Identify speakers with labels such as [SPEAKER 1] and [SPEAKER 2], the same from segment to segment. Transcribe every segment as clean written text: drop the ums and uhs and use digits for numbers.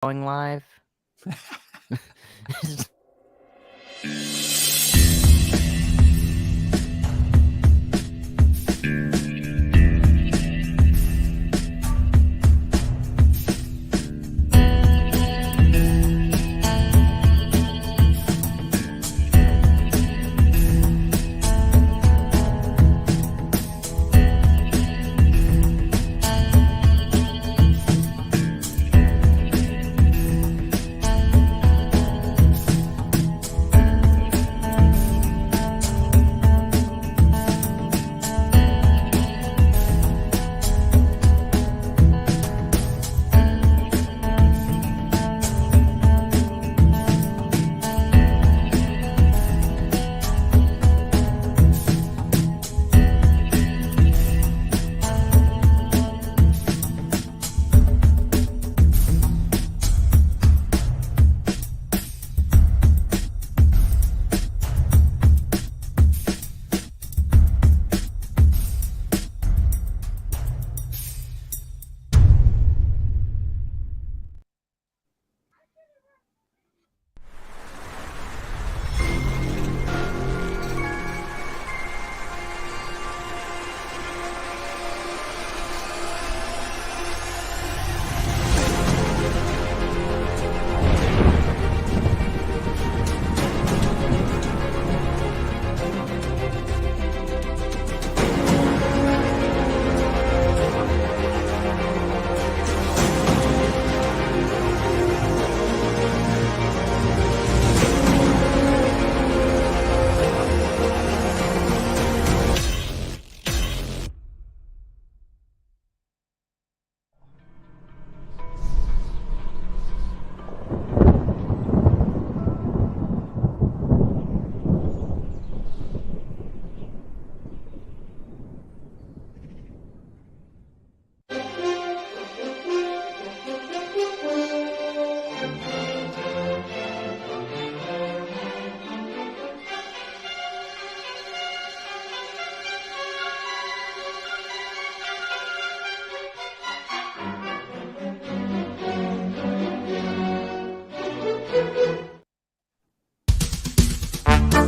[SPEAKER 1] Going live.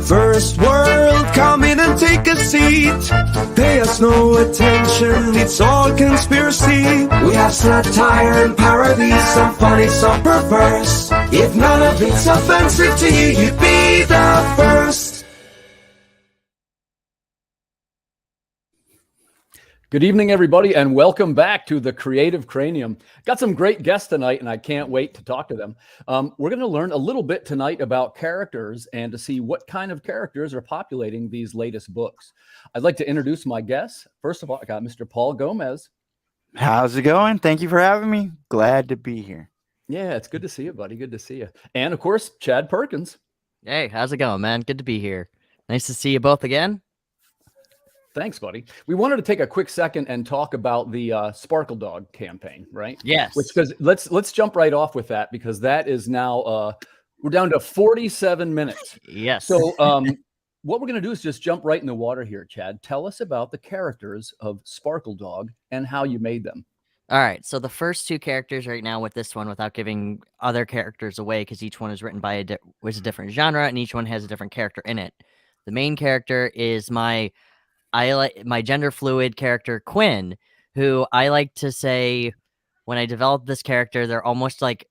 [SPEAKER 2] First world, come in and take a seat. Pay us no attention, it's all conspiracy. We have satire and parody, some funny, some perverse. If none of it's offensive to you, you'd be the first.
[SPEAKER 3] Good evening, everybody, and welcome back to the Creative Cranium. Got some great guests tonight, and I can't wait to talk to them. We're going to learn a little bit tonight about characters and to see what kind of characters are populating these latest books. I'd like to introduce my guests. First of all, I got Mr. Paul Gomez.
[SPEAKER 4] How's it going? Thank you for having me. Glad to be here.
[SPEAKER 3] Yeah, it's good to see you, buddy. Good to see you. And, of course, Chad Perkins.
[SPEAKER 1] Hey, how's it going, man? Good to be here. Nice to see you both again.
[SPEAKER 3] Thanks, buddy. We wanted to take a quick second and talk about the Sparkle Dog campaign, right?
[SPEAKER 1] Yes.
[SPEAKER 3] Because let's jump right off with that, because that is now we're down to 47 minutes.
[SPEAKER 1] Yes.
[SPEAKER 3] So what we're going to do is just jump right in the water here, Chad. Tell us about the characters of Sparkle Dog and how you made them.
[SPEAKER 1] All right. So the first two characters right now with this one, without giving other characters away, because each one is written by a different genre and each one has a different character in it. The main character is my gender fluid character, Quinn, who I like to say when I developed this character, they're almost like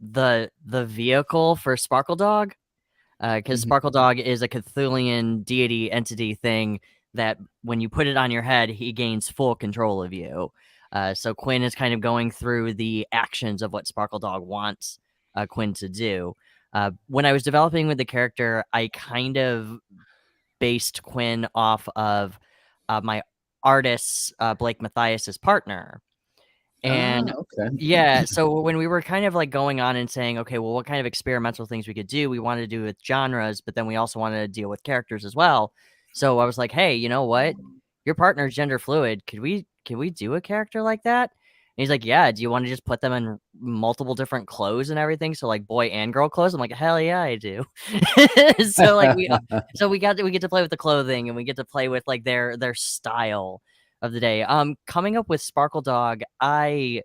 [SPEAKER 1] the vehicle for Sparkle Dog, because Sparkle Dog is a Cthulhian deity entity thing that when you put it on your head, he gains full control of you. So Quinn is kind of going through the actions of what Sparkle Dog wants Quinn to do. When I was developing with the character, I kind of based Quinn off of my artist, Blake Mathias's partner. And yeah, so when we were kind of like going on and saying, okay, well, what kind of experimental things we could do? We wanted to do with genres, but then we also wanted to deal with characters as well. So I was like, hey, you know what? Your partner's gender fluid. Can we do a character like that? And he's like, yeah, do you want to just put them in multiple different clothes and everything? So like boy and girl clothes? I'm like, hell yeah, I do. So like we get to play with the clothing and we get to play with like their style of the day. Coming up with Sparkle Dog, I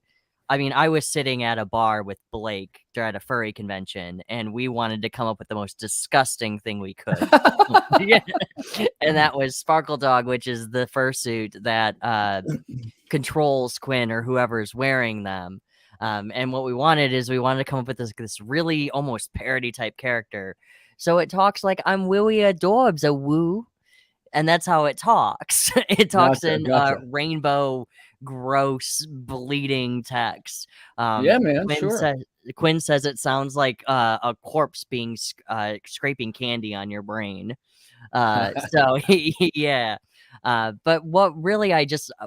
[SPEAKER 1] I mean, I was sitting at a bar with Blake at a furry convention, and we wanted to come up with the most disgusting thing we could. Yeah. And that was Sparkle Dog, which is the fursuit that controls Quinn or whoever's wearing them. And what we wanted to come up with this really almost parody type character. So it talks like I'm Willie Adorbs, a woo. And that's how it talks. It talks
[SPEAKER 3] Gotcha,
[SPEAKER 1] in
[SPEAKER 3] gotcha.
[SPEAKER 1] rainbow, gross, bleeding text.
[SPEAKER 3] Yeah, man, sure.
[SPEAKER 1] Quinn says it sounds like a corpse being scraping candy on your brain. So yeah. But what really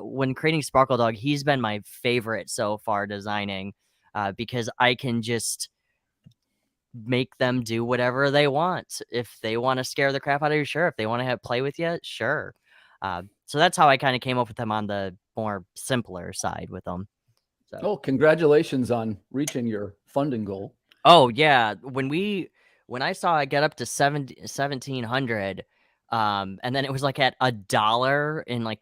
[SPEAKER 1] when creating Sparkle Dog, he's been my favorite so far designing, because I can just make them do whatever they want. If they want to scare the crap out of you, sure. If they want to play with you, sure. So that's how I kind of came up with them on the more simpler side with them. So.
[SPEAKER 3] Oh, congratulations on reaching your funding goal.
[SPEAKER 1] Oh yeah, when I saw it get up to 1,700, and then it was like at $1 in like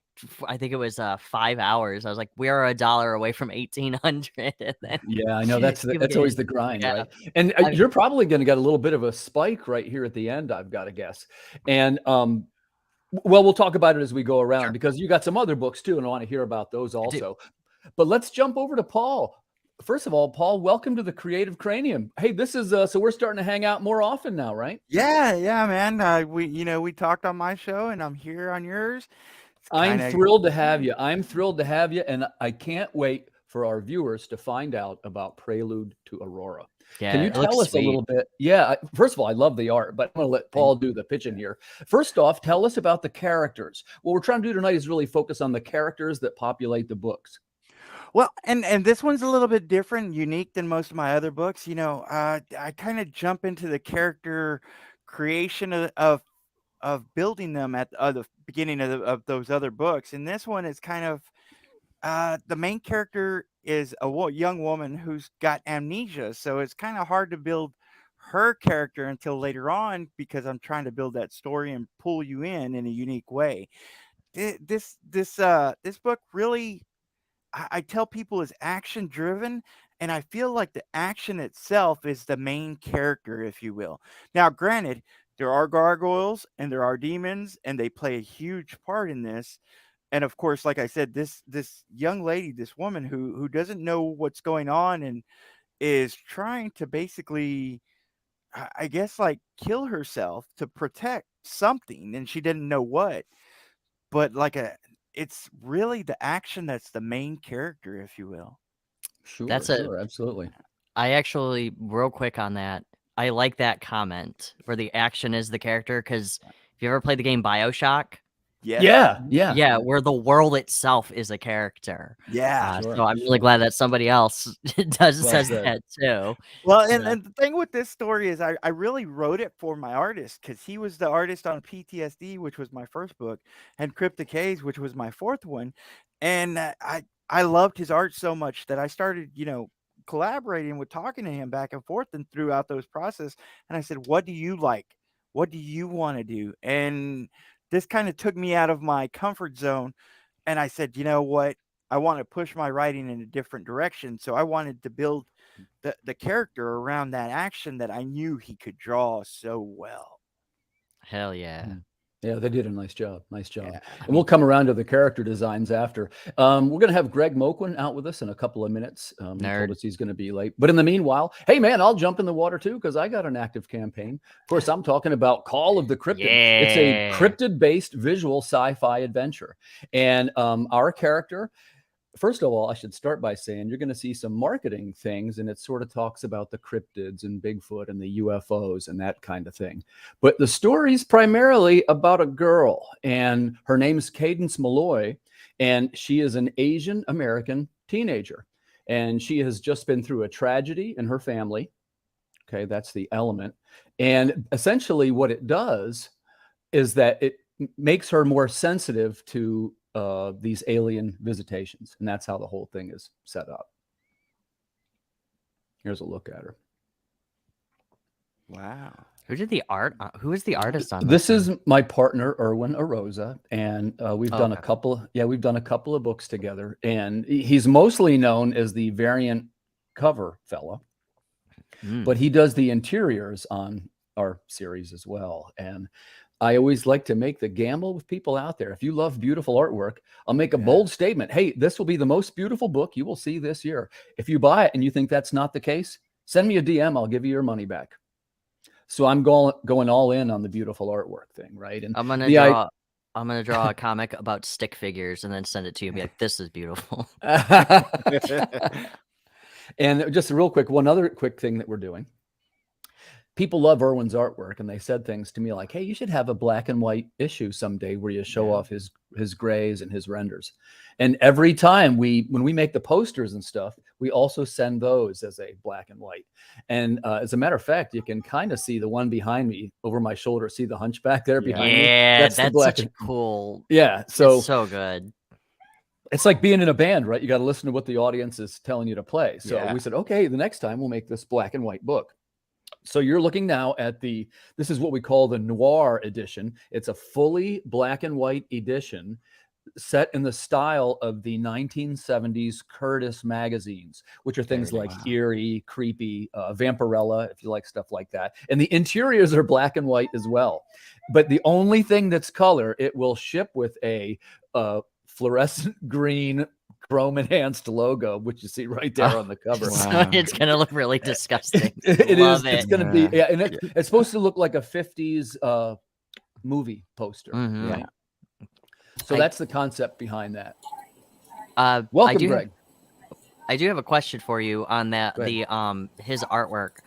[SPEAKER 1] I think it was 5 hours. I was like, we are $1 away from 1,800. And then
[SPEAKER 3] yeah, I know that's always the grind,
[SPEAKER 1] yeah.
[SPEAKER 3] right? And you're probably going to get a little bit of a spike right here at the end, I've got to guess. And well, we'll talk about it as we go around, because you got some other books too, and I want to hear about those also. But let's jump over to Paul. First of all, Paul, welcome to the Creative Cranium. Hey, this is so we're starting to hang out more often now, right?
[SPEAKER 4] Yeah, man. We talked on my show, and I'm here on yours.
[SPEAKER 3] I'm thrilled to have you. And I can't wait for our viewers to find out about Prelude to Aurora.
[SPEAKER 1] Yeah,
[SPEAKER 3] can you tell us a little bit? Yeah, first of all, I love the art, but I'm going to let Paul do the pitching here. First off, tell us about the characters. What we're trying to do tonight is really focus on the characters that populate the books.
[SPEAKER 4] Well, and this one's a little bit different, unique than most of my other books. I kind of jump into the character creation of building them at the beginning of those other books. And this one is kind of the main character is a young woman who's got amnesia, so it's kind of hard to build her character until later on, because I'm trying to build that story and pull you in a unique way. This book really, I tell people, is action driven, and I feel like the action itself is the main character, if you will. Now, granted, there are gargoyles and there are demons, and they play a huge part in this. And of course, like I said, this young lady, this woman who doesn't know what's going on and is trying to basically, I guess, like kill herself to protect something, and she didn't know what. But it's really the action that's the main character, if you will.
[SPEAKER 3] Sure, absolutely.
[SPEAKER 1] I actually, real quick on that, I like that comment where the action is the character, because if you ever played the game BioShock,
[SPEAKER 3] yeah,
[SPEAKER 1] where the world itself is a character.
[SPEAKER 4] Yeah.
[SPEAKER 1] So I'm really glad that somebody else says that too.
[SPEAKER 4] Well, and the thing with this story is I really wrote it for my artist, because he was the artist on PTSD, which was my first book, and Cryptic Haze, which was my fourth one. And I loved his art so much that I started, collaborating with talking to him back and forth and throughout those process. And I said, what do you like? What do you want to do? And this kind of took me out of my comfort zone. And I said, you know what? I want to push my writing in a different direction. So I wanted to build the character around that action that I knew he could draw so well.
[SPEAKER 1] Hell yeah.
[SPEAKER 3] Yeah, they did a nice job.
[SPEAKER 1] Yeah,
[SPEAKER 3] and we'll come around to the character designs after. We're going to have Greg Moquin out with us in a couple of minutes. He told us he's going to be late. But in the meanwhile, hey, man, I'll jump in the water too, because I got an active campaign. Of course, I'm talking about Call of the Cryptid.
[SPEAKER 1] Yeah.
[SPEAKER 3] It's a cryptid-based visual sci-fi adventure. And our character... First of all, I should start by saying you're going to see some marketing things, and it sort of talks about the cryptids and Bigfoot and the UFOs and that kind of thing. But the story's primarily about a girl, and her name's Cadence Malloy, and she is an Asian American teenager, and she has just been through a tragedy in her family. Okay, that's the element. And essentially what it does is that it makes her more sensitive to these alien visitations, and that's how the whole thing is set up. Here's a look at her.
[SPEAKER 4] Wow.
[SPEAKER 1] Who did the art? Who is the artist on
[SPEAKER 3] This
[SPEAKER 1] this?
[SPEAKER 3] is my partner, Erwin Arosa, and we've done
[SPEAKER 1] okay.
[SPEAKER 3] a couple. Yeah, we've done a couple of books together, and he's mostly known as the variant cover fella, but he does the interiors on our series as well. And I always like to make the gamble with people out there. If you love beautiful artwork, I'll make a bold statement. Hey, this will be the most beautiful book you will see this year. If you buy it and you think that's not the case, send me a DM. I'll give you your money back. So I'm going all in on the beautiful artwork thing, right? And
[SPEAKER 1] I'm gonna draw a comic about stick figures and then send it to you and be like, this is beautiful.
[SPEAKER 3] And just real quick, one other quick thing that we're doing. People love Erwin's artwork, and they said things to me like, hey, you should have a black and white issue someday where you show off his grays and his renders. And every time when we make the posters and stuff, we also send those as a black and white. And as a matter of fact, you can kind of see the one behind me over my shoulder. See the hunchback there behind me?
[SPEAKER 1] Yeah, that's such a cool.
[SPEAKER 3] Yeah,
[SPEAKER 1] it's so good.
[SPEAKER 3] It's like being in a band, right? You got to listen to what the audience is telling you to play. So we said, okay, the next time we'll make this black and white book. So you're looking now at this is what we call the noir edition. It's a fully black and white edition set in the style of the 1970s Curtis magazines, which are things like eerie, creepy, Vampirella, if you like stuff like that. And the interiors are black and white as well. But the only thing that's color, it will ship with a fluorescent green chrome enhanced logo, which you see right there on the cover.
[SPEAKER 1] So it's gonna look really disgusting.
[SPEAKER 3] It's gonna be, and it's supposed to look like a 50s movie poster. Right? So that's the concept behind that. Welcome, Greg.
[SPEAKER 1] I do have a question for you on that. His artwork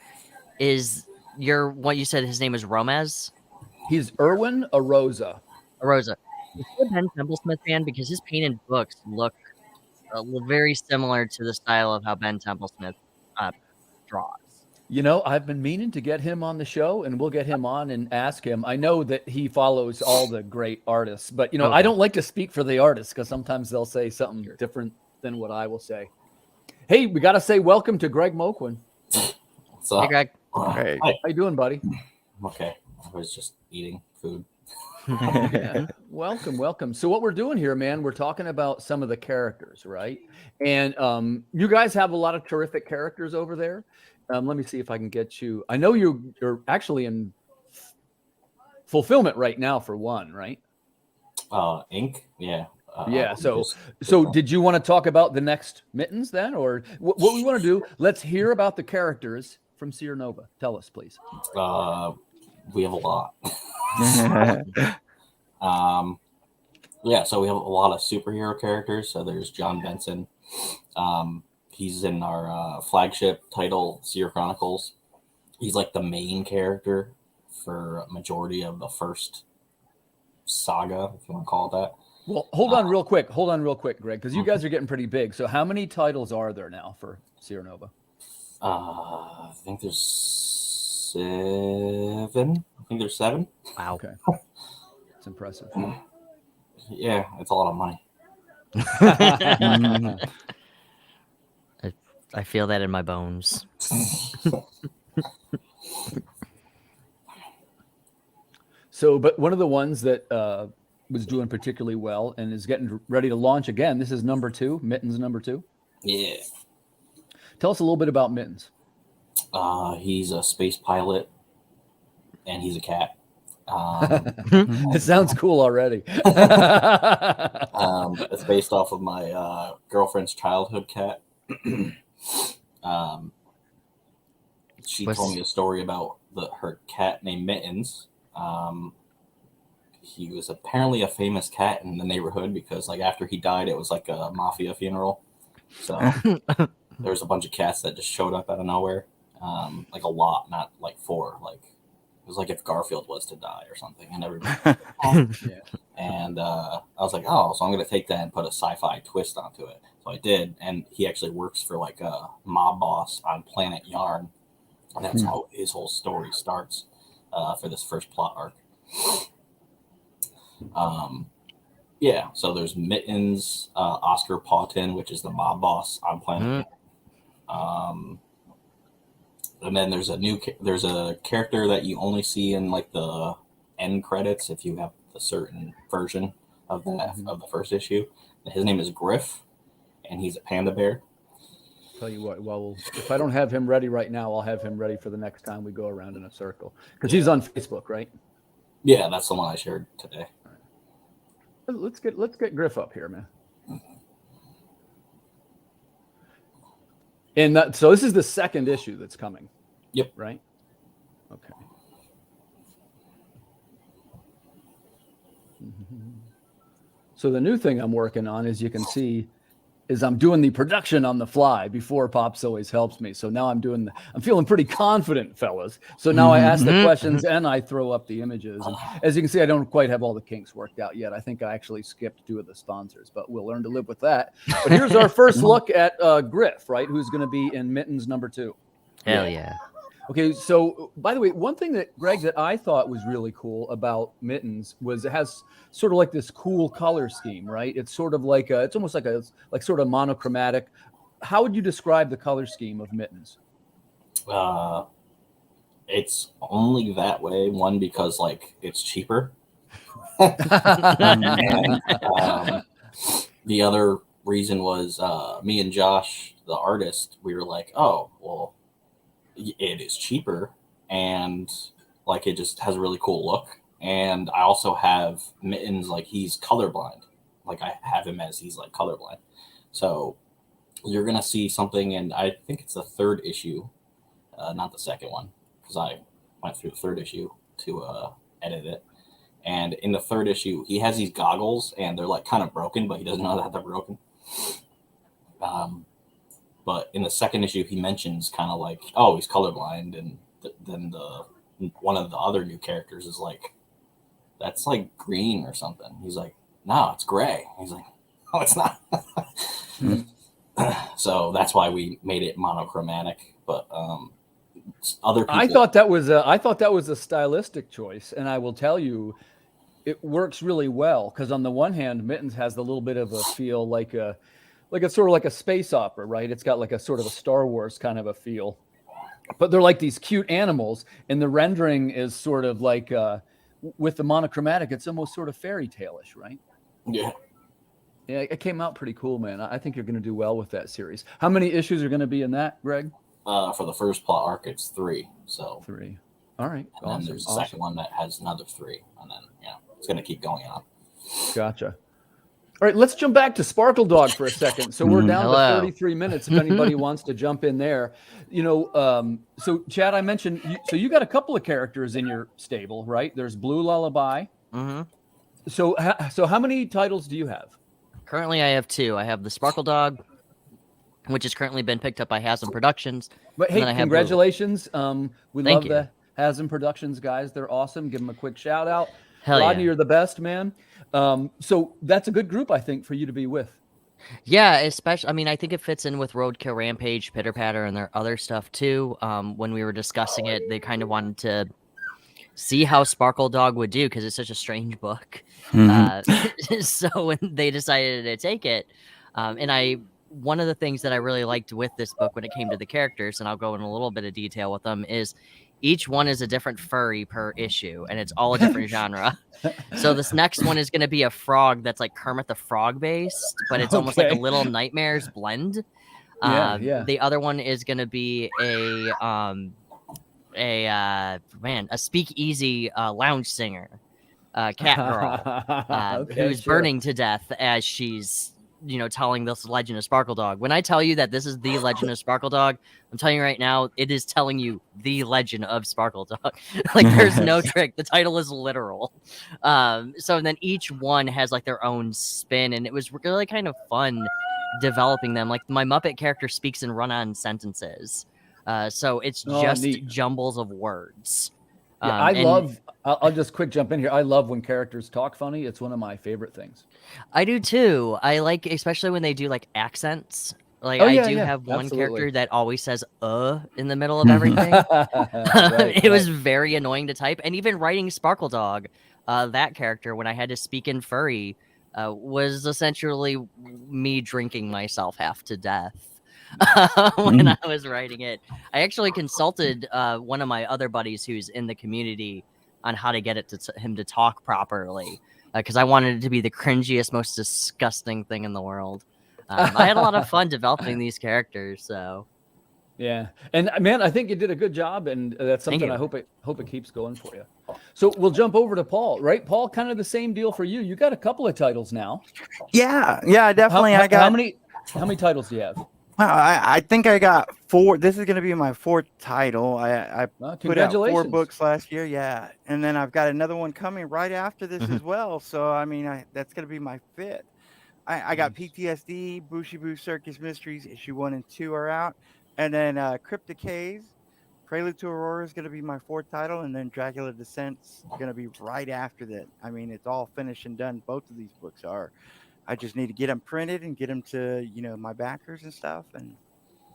[SPEAKER 1] is what you said. His name is Romaz.
[SPEAKER 3] He's Erwin Arosa.
[SPEAKER 1] Is he a Ben Templesmith fan? Because his painted books look very similar to the style of how Ben Templesmith draws.
[SPEAKER 3] You know, I've been meaning to get him on the show, and we'll get him on and ask him. I know that he follows all the great artists, but, you know, I don't like to speak for the artists because sometimes they'll say something different than what I will say. Hey, we got to say welcome to Greg Moquin.
[SPEAKER 5] What's up?
[SPEAKER 1] Hey, Greg.
[SPEAKER 4] Hey.
[SPEAKER 3] How you doing, buddy?
[SPEAKER 5] Okay. I was just eating food.
[SPEAKER 3] Welcome. So what we're doing here, man, we're talking about some of the characters, right? And you guys have a lot of terrific characters over there. Let me see if I can get you. I know you're actually in fulfillment right now for one, right?
[SPEAKER 5] Ink, yeah.
[SPEAKER 3] So did you want to talk about the next Mittens then, or what we want to do? Let's hear about the characters from Sierra Nova. Tell us, please.
[SPEAKER 5] We have a lot. So we have a lot of superhero characters. So there's John Benson. He's in our flagship title, Seer Chronicles. He's like the main character for a majority of the first saga, if you want to call it that.
[SPEAKER 3] Well, hold on real quick, Greg, because you guys are getting pretty big. So how many titles are there now for Sierra Nova?
[SPEAKER 5] I think there's 7.
[SPEAKER 1] Wow.
[SPEAKER 3] Okay. It's impressive.
[SPEAKER 5] Yeah, it's a lot of money.
[SPEAKER 1] I feel that in my bones.
[SPEAKER 3] So, but one of the ones that was doing particularly well and is getting ready to launch again, this is number 2, Mittens number 2.
[SPEAKER 5] Yeah.
[SPEAKER 3] Tell us a little bit about Mittens.
[SPEAKER 5] He's a space pilot, and he's a cat.
[SPEAKER 3] It sounds cool already.
[SPEAKER 5] It's based off of my girlfriend's childhood cat. She told me a story about her cat named Mittens. He was apparently a famous cat in the neighborhood because, like, after he died, it was like a mafia funeral. So there was a bunch of cats that just showed up out of nowhere. Like a lot, not like 4. Like it was like if Garfield was to die or something, and everybody. And I was like, oh, so I'm gonna take that and put a sci-fi twist onto it. So I did, and he actually works for like a mob boss on Planet Yarn, and that's how his whole story starts for this first plot arc. So there's Mittens, Oscar Paughton, which is the mob boss on Planet Yarn. And then there's a character that you only see in like the end credits if you have a certain version of the first issue. His name is Griff, and he's a panda bear.
[SPEAKER 3] Tell you what, well, if I don't have him ready right now, I'll have him ready for the next time we go around in a circle, because he's on Facebook, right?
[SPEAKER 5] Yeah, that's the one I shared today.
[SPEAKER 3] Right. Let's get Griff up here, man. And so this is the second issue that's coming.
[SPEAKER 5] Yep.
[SPEAKER 3] Right. Okay. So the new thing I'm working on, as you can see, is I'm doing the production on the fly. Before Pops always helps me. So now I'm feeling pretty confident, fellas. So now I ask the questions and I throw up the images. And as you can see, I don't quite have all the kinks worked out yet. I think I actually skipped 2 of the sponsors, but we'll learn to live with that. But here's our first look at Griff, right? Who's going to be in Mittens number 2.
[SPEAKER 1] Hell yeah.
[SPEAKER 3] Okay, so by the way, one thing that, Greg, that I thought was really cool about Mittens was it has sort of like this cool color scheme, right? It's sort of like it's almost like sort of monochromatic. How would you describe the color scheme of Mittens?
[SPEAKER 5] It's only that way, one, because like it's cheaper. And the other reason was me and Josh, the artist, we were like, oh, well, it is cheaper and like it just has a really cool look. And I also have Mittens, like he's colorblind. Like I have him as he's like colorblind. So you're gonna see something, and I think it's the 3rd issue, not the 2nd one, because I went through the 3rd issue to edit it. And in the 3rd issue, he has these goggles, and they're like kind of broken, but he doesn't know that they're broken. But in the 2nd issue, he mentions kind of like, oh, he's colorblind. And then one of the other new characters is like, that's like green or something. He's like, no, it's gray. He's like, oh, it's not. So that's why we made it monochromatic. But other people,
[SPEAKER 3] I thought that was a stylistic choice, and I will tell you, it works really well because on the one hand, Mittens has a little bit of a feel like a sort of like a space opera, right? It's got like a sort of a Star Wars kind of a feel, but they're like these cute animals, and the rendering is sort of like with the monochromatic, it's almost sort of fairy tale-ish, right?
[SPEAKER 5] Yeah.
[SPEAKER 3] Yeah, it came out pretty cool, man. I think you're going to do well with that series. How many issues are going to be in that, Greg?
[SPEAKER 5] For the first plot arc, it's 3. So
[SPEAKER 3] 3. All right.
[SPEAKER 5] And then there's a second one that has another 3, and then it's going to keep going on.
[SPEAKER 3] Gotcha. All right, let's jump back to Sparkle Dog for a second. So we're down to 33 minutes. If anybody wants to jump in there, so Chad, I mentioned, so you got a couple of characters in your stable, right? There's Blue Lullaby.
[SPEAKER 1] Mm-hmm.
[SPEAKER 3] So how many titles do you have?
[SPEAKER 1] Currently, I have 2. I have the Sparkle Dog, which has currently been picked up by Hasm Productions.
[SPEAKER 3] But hey, congratulations! We love the Hasm Productions guys. They're awesome. Give them a quick shout out.
[SPEAKER 1] Hell
[SPEAKER 3] Rodney,
[SPEAKER 1] yeah.
[SPEAKER 3] you're the best, man. So that's a good group, I think, for you to be with.
[SPEAKER 1] Yeah, especially, I mean, I think it fits in with Roadkill Rampage, Pitter Patter, and their other stuff too. When we were discussing it, they kind of wanted to see how Sparkle Dog would do because it's such a strange book. So when they decided to take it, one of the things that I really liked with this book when it came to the characters, and I'll go in a little bit of detail with them, is each one is a different furry per issue, and it's all a different genre. So this next one is going to be a frog that's like Kermit the Frog based, but it's almost like a Little Nightmares blend. The other one is going to be a speakeasy lounge singer, cat girl, who's burning to death as she's telling this legend of Sparkle Dog. When I tell you that this is the legend of Sparkle Dog, I'm telling you right now, it is telling you the legend of Sparkle Dog. Like there's no trick. The title is literal. So then each one has like their own spin, and it was really kind of fun developing them. Like my Muppet character speaks in run-on sentences. So it's just jumbles of words.
[SPEAKER 3] I'll just quick jump in here. I love when characters talk funny. It's one of my favorite things.
[SPEAKER 1] I do too. I like, especially when they do like accents. Like I do have one character that always says in the middle of everything. It was very annoying to type. And even writing Sparkle Dog, that character, when I had to speak in furry, was essentially me drinking myself half to death. when I was writing it. I actually consulted one of my other buddies who's in the community on how to get it to him to talk properly, because I wanted it to be the cringiest, most disgusting thing in the world. I had a lot of fun developing these characters, so.
[SPEAKER 3] Yeah, and man, I think you did a good job, and that's something I hope it keeps going for you. So we'll jump over to Paul, right? Paul, kind of the same deal for you. You got a couple of titles now.
[SPEAKER 4] Yeah, definitely.
[SPEAKER 3] How many titles do you have?
[SPEAKER 4] I think I got 4. This is going to be my 4th title. I put out 4 books last year. Yeah, and then I've got another one coming right after this as well. So I mean, that's going to be my 5th. I got PTSD, Bushibu Circus Mysteries, issue 1 and 2 are out. And then Cryptic Haze, Prelude to Aurora is going to be my 4th title. And then Dracula Descent's going to be right after that. I mean, it's all finished and done. Both of these books are. I just need to get them printed and get them to, my backers and stuff. And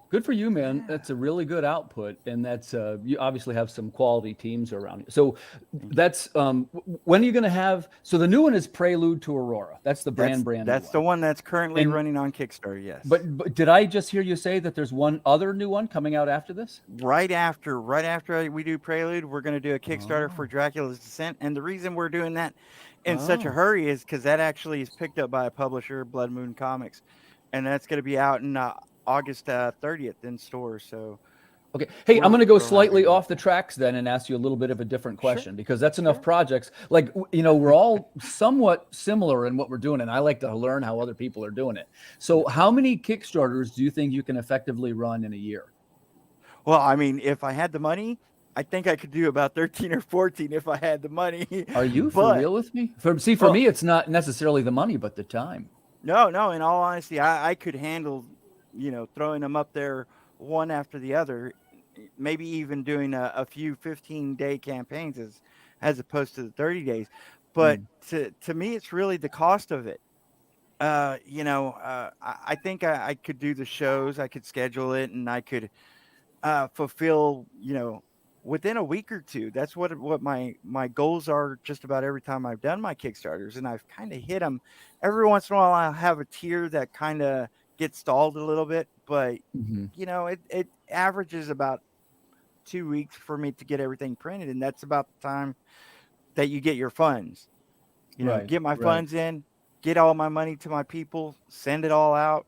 [SPEAKER 3] good for you, man. That's a really good output. And that's, you obviously have some quality teams around you. So that's, when are you going to have, so the new one is Prelude to Aurora. That's the brand.
[SPEAKER 4] That's the one that's currently running on Kickstarter. Yes.
[SPEAKER 3] But did I just hear you say that there's one other new one coming out after this?
[SPEAKER 4] Right after we do Prelude, we're going to do a Kickstarter for Dracula's Descent. And the reason we're doing that in such a hurry is because that actually is picked up by a publisher, Blood Moon Comics. And that's going to be out in August 30th in stores. So
[SPEAKER 3] okay, hey, I'm going to go slightly off the tracks then and ask you a little bit of a different question, because that's enough projects. Like, we're all somewhat similar in what we're doing, and I like to learn how other people are doing it. So how many Kickstarters do you think you can effectively run in a year?
[SPEAKER 4] Well, I mean, if I had the money, I think I could do about 13 or 14 if I had the money.
[SPEAKER 3] Are you for real with me? For me, it's not necessarily the money, but the time.
[SPEAKER 4] No, in all honesty, I could handle throwing them up there one after the other, maybe even doing a few 15-day campaigns as opposed to the 30 days. But to me, it's really the cost of it. I think I could do the shows, I could schedule it, and I could fulfill, within a week or two. That's what my goals are just about every time I've done my Kickstarters, and I've kind of hit them. Every once in a while, I'll have a tier that kind of gets stalled a little bit, but it averages about 2 weeks for me to get everything printed, and that's about the time that you get your funds. Get my funds in, get all my money to my people, send it all out.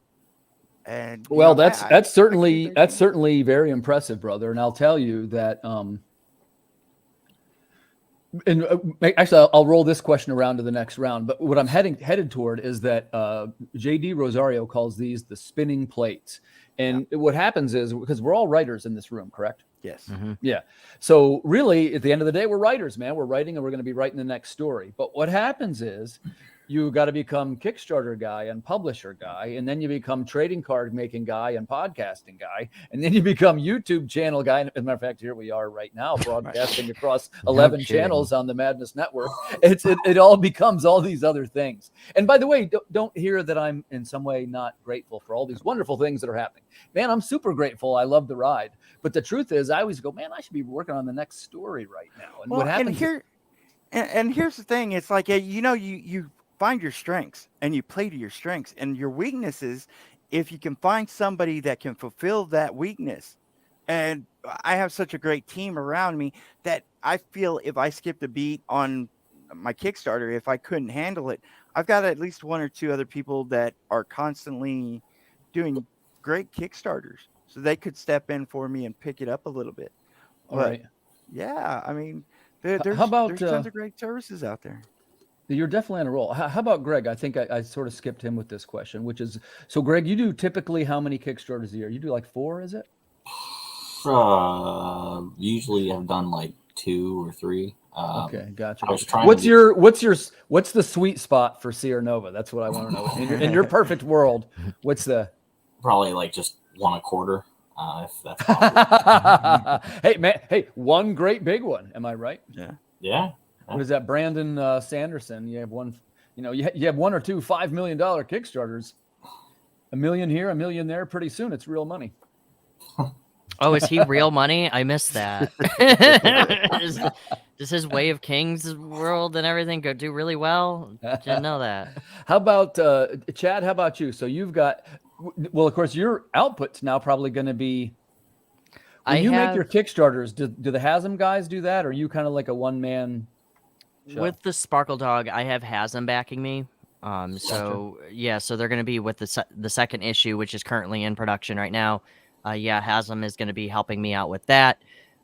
[SPEAKER 4] And that's certainly very impressive, brother. And I'll tell you that actually, I'll roll this question around to the next round. But what I'm headed toward is that J.D. Rosario calls these the spinning plates. And what happens is, because we're all writers in this room, correct? Yes.
[SPEAKER 3] Mm-hmm. Yeah. So really, at the end of the day, we're writers, man. We're writing, and we're going to be writing the next story. But what happens is, you got to become Kickstarter guy and publisher guy, and then you become trading card making guy and podcasting guy, and then you become YouTube channel guy. As a matter of fact, here we are right now broadcasting across 11 channels on the Madness Network. It all becomes all these other things. And by the way, don't hear that I'm in some way not grateful for all these wonderful things that are happening. Man, I'm super grateful. I love the ride. But the truth is, I always go, man, I should be working on the next story right now. And what happens?
[SPEAKER 4] And here's the thing: it's like you find your strengths and you play to your strengths, and your weaknesses, if you can find somebody that can fulfill that weakness. And I have such a great team around me that I feel if I skipped a beat on my Kickstarter, if I couldn't handle it, I've got at least 1 or 2 other people that are constantly doing great Kickstarters, so they could step in for me and pick it up a little bit.
[SPEAKER 3] All right.
[SPEAKER 4] Yeah, I mean, there's tons of great services out there.
[SPEAKER 3] You're definitely on a roll. How about Greg? I think I sort of skipped him with this question, which is, so Greg, you do typically how many Kickstarters a year? You do like 4, is it?
[SPEAKER 5] Usually I've done like 2 or 3.
[SPEAKER 3] Okay, gotcha.
[SPEAKER 5] I was trying.
[SPEAKER 3] What's the sweet spot for Sierra Nova? That's what I want to know. In your perfect world, what's the?
[SPEAKER 5] Probably like just 1 a quarter, if that's possible.
[SPEAKER 3] Hey man, one great big one. Am I right?
[SPEAKER 5] Yeah.
[SPEAKER 3] What is that, Brandon Sanderson? You have one, you have 1 or 2 $5 million Kickstarters. $1 million here, $1 million there. Pretty soon, it's real money.
[SPEAKER 1] Oh, is he real money? I missed that. Does his Way of Kings world and everything do really well? Didn't know that.
[SPEAKER 3] How about Chad? How about you? So you've got Well, of course, your output's now probably going to be. When
[SPEAKER 1] I
[SPEAKER 3] you make
[SPEAKER 1] have
[SPEAKER 3] your Kickstarters, do the Hasm guys do that, or are you kind of like a one-man show?
[SPEAKER 1] with the Sparkle Dog, I have Hasm backing me. So yeah, so they're going to be with the second issue, which is currently in production right now. Yeah, Hasm is going to be helping me out with that.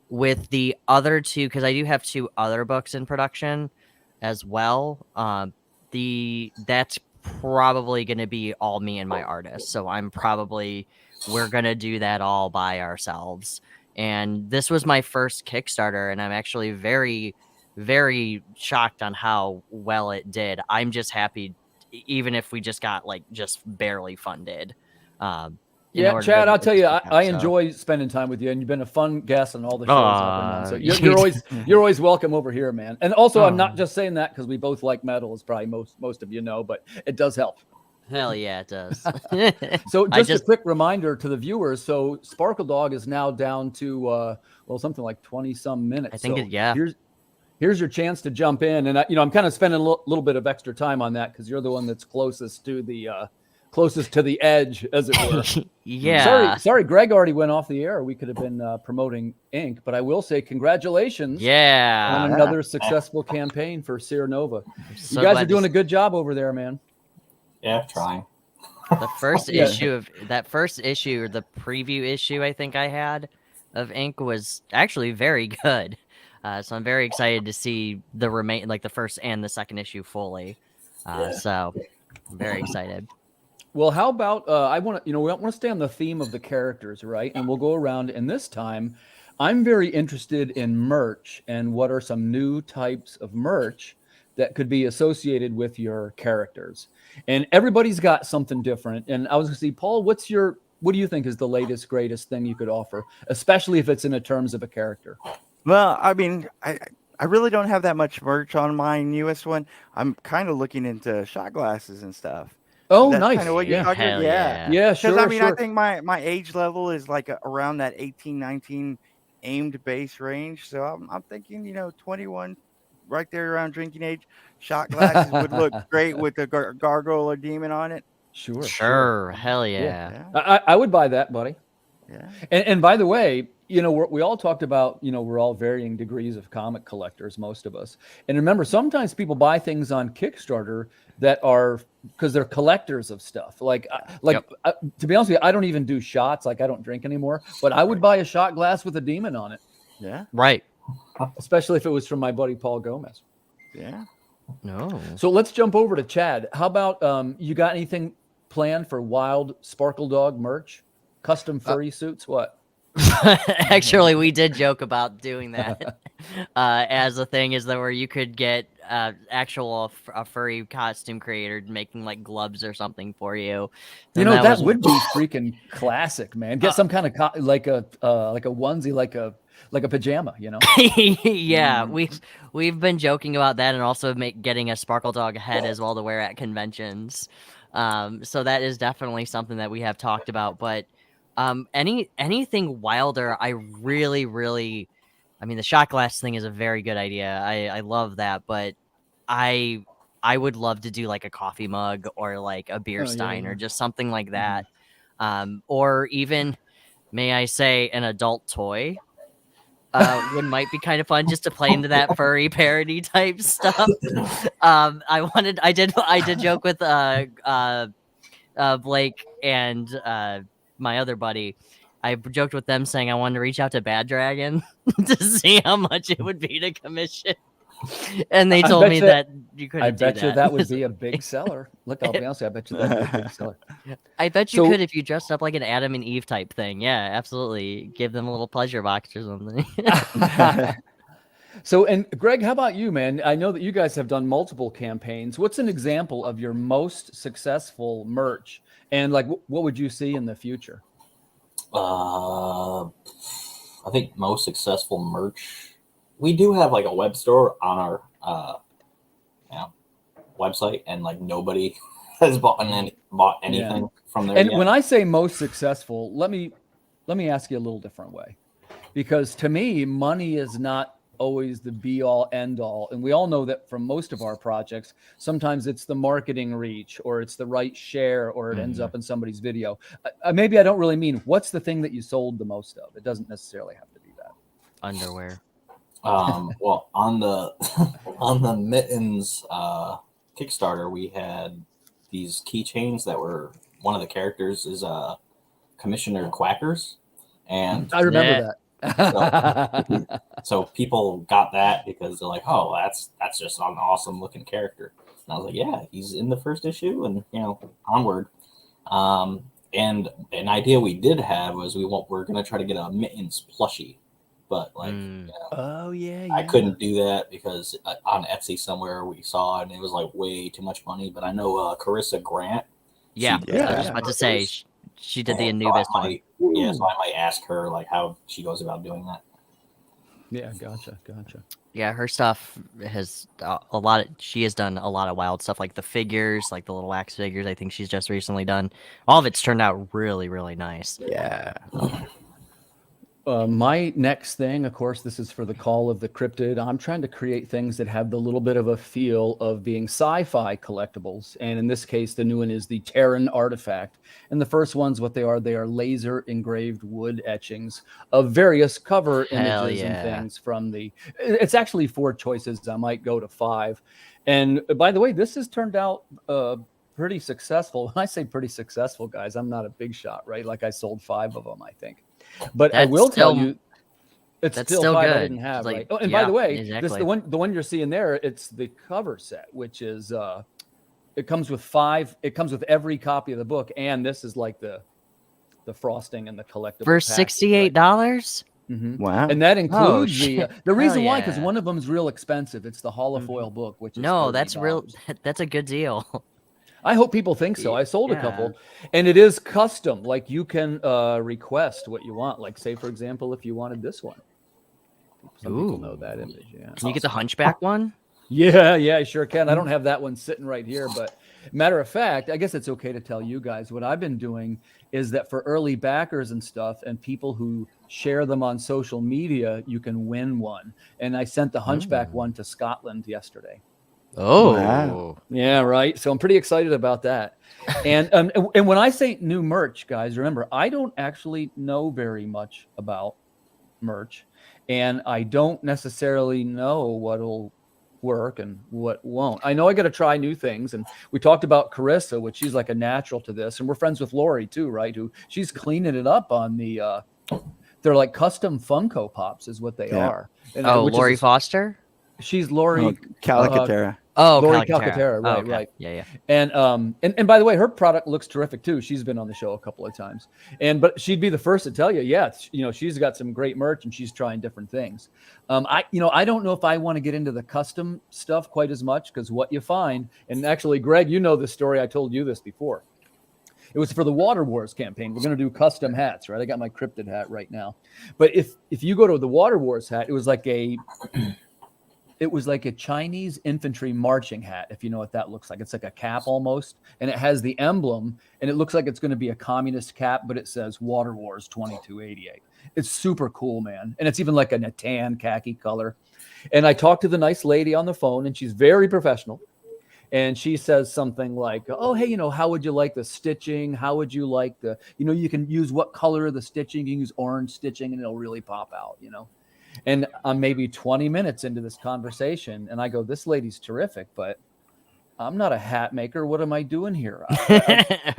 [SPEAKER 1] With the other two, because I do have 2 other books in production as well. That's probably going to be all me and my artist. So we're going to do that all by ourselves. And this was my first Kickstarter, and I'm actually very, very shocked on how well it did. I'm just happy, even if we just got like just barely funded.
[SPEAKER 3] Yeah, Chad, I'll tell you, I enjoy spending time with you, and you've been a fun guest on all the shows I've been on. So you're always welcome over here, man. And also, I'm not just saying that because we both like metal, as probably most of you know, but it does help.
[SPEAKER 1] Hell yeah, it does.
[SPEAKER 3] So just a quick reminder to the viewers. So Sparkle Dog is now down to something like 20-some minutes.
[SPEAKER 1] I think
[SPEAKER 3] Here's your chance to jump in, and I'm kind of spending a little bit of extra time on that because you're the one that's closest to the edge, as it were.
[SPEAKER 1] Yeah.
[SPEAKER 3] Sorry, Greg already went off the air. We could have been promoting Ink, but I will say congratulations.
[SPEAKER 1] Yeah.
[SPEAKER 3] On another successful campaign for Sierra Nova.
[SPEAKER 1] So
[SPEAKER 3] you guys are doing a good job over there, man.
[SPEAKER 5] Yeah, trying.
[SPEAKER 1] The first issue of that first issue, or the preview issue, I think I had of Ink was actually very good. So I'm very excited to see the first and the second issue fully. So I'm very excited.
[SPEAKER 3] Well, how about I want to stay on the theme of the characters, right? And we'll go around. And this time, I'm very interested in merch and what are some new types of merch that could be associated with your characters. And everybody's got something different. And I was going to see, Paul, what do you think is the latest, greatest thing you could offer, especially if it's in the terms of a character?
[SPEAKER 4] Well, I mean, I really don't have that much merch on my newest one. I'm kind of looking into shot glasses and stuff.
[SPEAKER 3] Oh,
[SPEAKER 4] That's
[SPEAKER 3] nice.
[SPEAKER 4] Kind of what you're talking about.
[SPEAKER 1] Yeah.
[SPEAKER 3] Yeah, sure.
[SPEAKER 4] Because I mean,
[SPEAKER 3] sure.
[SPEAKER 4] I think my age level is like around that 18, 19 aimed base range. So I'm thinking, 21, right there around drinking age. Shot glasses would look great with a gargoyle or demon on it.
[SPEAKER 3] Sure.
[SPEAKER 1] Hell yeah.
[SPEAKER 3] I would buy that, buddy.
[SPEAKER 4] Yeah.
[SPEAKER 3] And by the way, we all talked about, we're all varying degrees of comic collectors, most of us. And remember, sometimes people buy things on Kickstarter that are because they're collectors of stuff. To be honest with you, I don't even do shots. Like, I don't drink anymore, but I would buy a shot glass with a demon on it.
[SPEAKER 4] Yeah.
[SPEAKER 1] Right.
[SPEAKER 3] Especially if it was from my buddy Paul Gomez.
[SPEAKER 4] Yeah.
[SPEAKER 1] No.
[SPEAKER 3] So let's jump over to Chad. How about you got anything planned for Wild Sparkle Dog merch? Custom furry suits? What?
[SPEAKER 1] Actually, we did joke about doing that as a thing, is that where you could get a furry costume creator making like gloves or something for you. And
[SPEAKER 3] that would be freaking classic, man. Get some kind of like a onesie, like a pajama,
[SPEAKER 1] Yeah, we've been joking about that, and also getting a Sparkle Dog head as well to wear at conventions. So that is definitely something that we have talked about, but. Anything wilder, I really, really, I mean, the shot glass thing is a very good idea. I love that, but I would love to do like a coffee mug or like a beer stein or just something like that. Or even, may I say, an adult toy might be kind of fun just to play into that furry parody type stuff. I did joke with Blake and my other buddy. I joked with them saying I wanted to reach out to Bad Dragon to see how much it would be to commission, and they told me that you couldn't.
[SPEAKER 3] I bet you that would be a big seller. Look, I'll be honest, I bet you that would be a big seller.
[SPEAKER 1] I bet you could if you dressed up like an Adam and Eve type thing. Yeah, absolutely. Give them a little pleasure box or something.
[SPEAKER 3] So, and Greg, how about you, man? I know that you guys have done multiple campaigns. What's an example of your most successful merch? And like, what would you see in the future?
[SPEAKER 5] I think most successful merch. We do have like a web store on our website, and like nobody has bought anything from there.
[SPEAKER 3] And
[SPEAKER 5] yet.
[SPEAKER 3] when I say most successful, let me ask you a little different way, because to me, money is not always the be all end all. And we all know that from most of our projects, sometimes it's the marketing reach, or it's the right share, or it ends up in somebody's video. Maybe I don't really mean what's the thing that you sold the most of. It doesn't necessarily have to be that.
[SPEAKER 1] Underwear.
[SPEAKER 5] Well, on the mittens Kickstarter, we had these keychains that were, one of the characters is Commissioner Quackers, and
[SPEAKER 3] I remember that.
[SPEAKER 5] So people got that because they're like, oh, that's just an awesome looking character. And I was like, yeah, he's in the first issue, and onward. And an idea we did have was we're gonna try to get a mittens plushie. But
[SPEAKER 3] oh yeah,
[SPEAKER 5] I couldn't do that because on Etsy somewhere we saw it and it was like way too much money. But I know Carissa Grant.
[SPEAKER 1] Yeah, I was about to say she did the Anubis one.
[SPEAKER 5] Yeah, so I might ask her like how she goes about doing that.
[SPEAKER 3] Yeah, gotcha.
[SPEAKER 1] Yeah, her stuff has a lot. She has done a lot of wild stuff, like the figures, like the little wax figures. I think she's just recently done. All of it's turned out really, really nice.
[SPEAKER 4] Yeah.
[SPEAKER 3] My next thing, of course, this is for the Call of the Cryptid. I'm trying to create things that have the little bit of a feel of being sci-fi collectibles. And in this case, the new one is the Terran Artifact. And the first one's what they are laser engraved wood etchings of various cover images and things from the, it's actually 4 choices. I might go to 5. And by the way, this has turned out pretty successful. When I say pretty successful, guys, I'm not a big shot, right? Like I sold 5 of them, I think. But I will tell you, it's still 5
[SPEAKER 1] good.
[SPEAKER 3] I didn't have.
[SPEAKER 1] Like,
[SPEAKER 3] right? Oh, and by the way,
[SPEAKER 1] exactly.
[SPEAKER 3] this the one you're seeing there. It's the cover set, which is it comes with 5. It comes with every copy of the book, and this is like the frosting and the collectible
[SPEAKER 1] for
[SPEAKER 3] package,
[SPEAKER 1] $68.
[SPEAKER 3] Right? Mm-hmm.
[SPEAKER 4] Wow.
[SPEAKER 3] And that includes the reason why, because
[SPEAKER 1] yeah.
[SPEAKER 3] one of them is real expensive. It's the holofoil book, which is
[SPEAKER 1] that's
[SPEAKER 3] $30.
[SPEAKER 1] real. That's a good deal.
[SPEAKER 3] I hope people think so. I sold a couple, and it is custom. Like you can request what you want. Like say, for example, if you wanted this one. Some people know that image. Yeah.
[SPEAKER 1] Can you get the Hunchback one?
[SPEAKER 3] Yeah, I sure can. I don't have that one sitting right here, but matter of fact, I guess it's okay to tell you guys what I've been doing is that for early backers and stuff and people who share them on social media, you can win one. And I sent the Hunchback one to Scotland yesterday.
[SPEAKER 1] Oh,
[SPEAKER 4] wow.
[SPEAKER 3] Yeah, right. So I'm pretty excited about that. And when I say new merch, guys, remember, I don't actually know very much about merch, and I don't necessarily know what'll work and what won't. I know I got to try new things, and we talked about Carissa, which she's like a natural to this, and we're friends with Laurie too, right? Who she's cleaning it up on the. They're like custom Funko Pops, is what they are. And,
[SPEAKER 1] Laurie Foster.
[SPEAKER 3] She's Laurie
[SPEAKER 4] Calcaterra.
[SPEAKER 3] Laurie Calcaterra, right,
[SPEAKER 1] okay.
[SPEAKER 3] right.
[SPEAKER 1] Yeah.
[SPEAKER 3] And by the way, her product looks terrific too. She's been on the show a couple of times, but she'd be the first to tell you, she's got some great merch and she's trying different things. I don't know if I want to get into the custom stuff quite as much because what you find, and actually, Greg, you know this story. I told you this before. It was for the Water Wars campaign. We're going to do custom hats, right? I got my cryptid hat right now. But if you go to the Water Wars hat, it was like a Chinese infantry marching hat, if you know what that looks like. It's like a cap almost, and it has the emblem, and it looks like it's going to be a communist cap, but it says Water Wars 2288. It's super cool, man. And it's even like a tan khaki color. And I talked to the nice lady on the phone, and she's very professional. And she says something like, oh, hey, how would you like the stitching? How would you like you can use what color of the stitching? You can use orange stitching, and it'll really pop out, And I'm maybe 20 minutes into this conversation, and I go, this lady's terrific, but I'm not a hat maker. What am I doing here?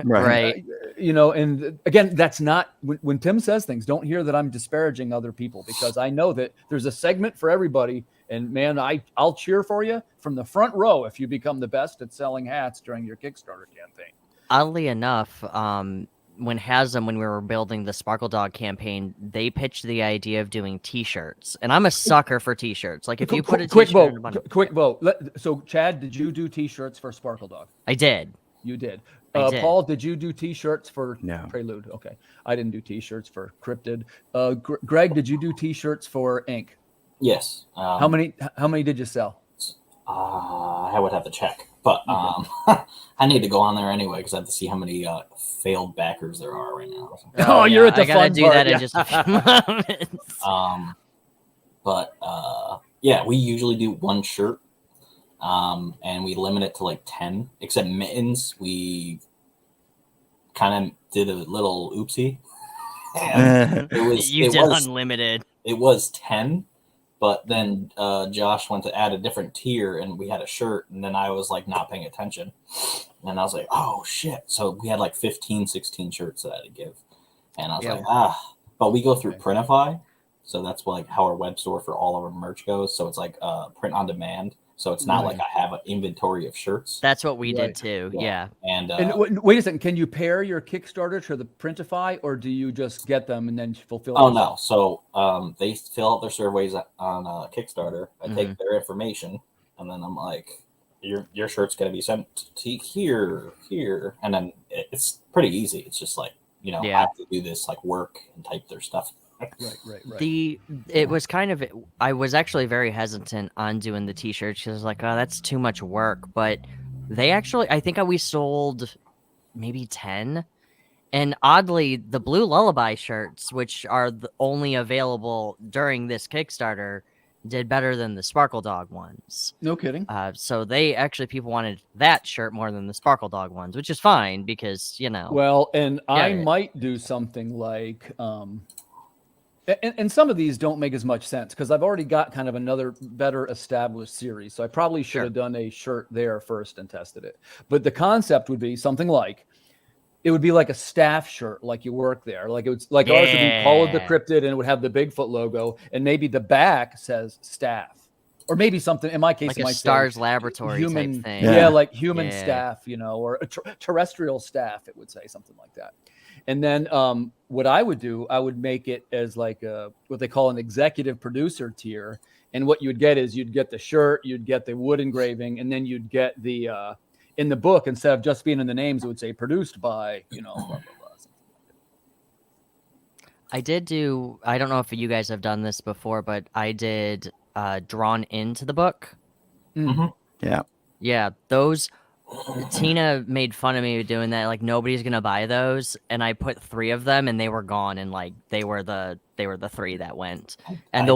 [SPEAKER 1] Right.
[SPEAKER 3] And again, that's not, when Tim says things, don't hear that I'm disparaging other people, because I know that there's a segment for everybody. And man, I'll cheer for you from the front row if you become the best at selling hats during your Kickstarter campaign.
[SPEAKER 1] Oddly enough, when we were building the Sparkle Dog campaign, they pitched the idea of doing T-shirts, and I'm a sucker for T-shirts. Like if you put a
[SPEAKER 3] quick
[SPEAKER 1] T-shirt,
[SPEAKER 3] vote. So Chad, did you do T-shirts for Sparkle Dog?
[SPEAKER 1] I did.
[SPEAKER 3] You did.
[SPEAKER 1] I did.
[SPEAKER 3] Paul, did you do T-shirts for
[SPEAKER 4] No.
[SPEAKER 3] Prelude? Okay, I didn't do T-shirts for Cryptid. Greg, did you do T-shirts for Ink?
[SPEAKER 5] Yes.
[SPEAKER 3] How many did you sell?
[SPEAKER 5] I would have to check, but I need to go on there anyway because I have to see how many failed backers there are right now.
[SPEAKER 3] Oh, you're at the
[SPEAKER 1] I gotta
[SPEAKER 3] fun
[SPEAKER 1] do
[SPEAKER 3] part.
[SPEAKER 1] that in just a few moments.
[SPEAKER 5] But Yeah, we usually do one shirt, and we limit it to like 10. Except mittens, we kind of did a little oopsie. And
[SPEAKER 1] You did unlimited.
[SPEAKER 5] It was 10, but then Josh went to add a different tier, and we had a shirt, and then I was like not paying attention, and I was like, oh shit. So we had like 15, 16 shirts that I had to give, and I was like, but we go through Printify, so that's like how our web store for all of our merch goes. So it's like print on demand. So it's not like I have an inventory of shirts.
[SPEAKER 1] That's what we did too. Yeah.
[SPEAKER 3] And wait a second, can you pair your Kickstarter to the Printify, or do you just get them and then fulfill?
[SPEAKER 5] Oh no! So they fill out their surveys on Kickstarter. I take their information, and then I'm like, your shirt's gonna be sent to here, and then it's pretty easy. It's just like I have to do this like work and type their stuff.
[SPEAKER 3] Right.
[SPEAKER 1] It was kind of, I was actually very hesitant on doing the t-shirts because I was like, oh, that's too much work. But they actually, I think we sold maybe 10. And oddly, the Blue Lullaby shirts, which are only available during this Kickstarter, did better than the Sparkle Dog ones.
[SPEAKER 3] No kidding.
[SPEAKER 1] So people wanted that shirt more than the Sparkle Dog ones, which is fine because,
[SPEAKER 3] Well, and I might do something like... And some of these don't make as much sense because I've already got kind of another better established series. So I probably should have done a shirt there first and tested it. But the concept would be something like, it would be like a staff shirt, like you work there. Like it would, like ours would be Call of the Cryptid, and it would have the Bigfoot logo, and maybe the back says staff. Or maybe something, in my case,
[SPEAKER 1] like
[SPEAKER 3] it
[SPEAKER 1] a
[SPEAKER 3] might
[SPEAKER 1] Stars
[SPEAKER 3] say
[SPEAKER 1] Laboratory
[SPEAKER 3] human,
[SPEAKER 1] type thing.
[SPEAKER 3] Yeah, like human staff, or a terrestrial staff, it would say something like that. And then what I would do, I would make it as like what they call an executive producer tier. And what you would get is you'd get the shirt, you'd get the wood engraving, and then you'd get the, in the book, instead of just being in the names, it would say produced by, blah, blah, blah.
[SPEAKER 1] I did do, I don't know if you guys have done this before, but I did drawn into the book.
[SPEAKER 4] Mm-hmm.
[SPEAKER 1] Yeah, those... Tina made fun of me doing that. Like nobody's gonna buy those, and I put 3 of them, and they were gone. And like they were the 3 that went. And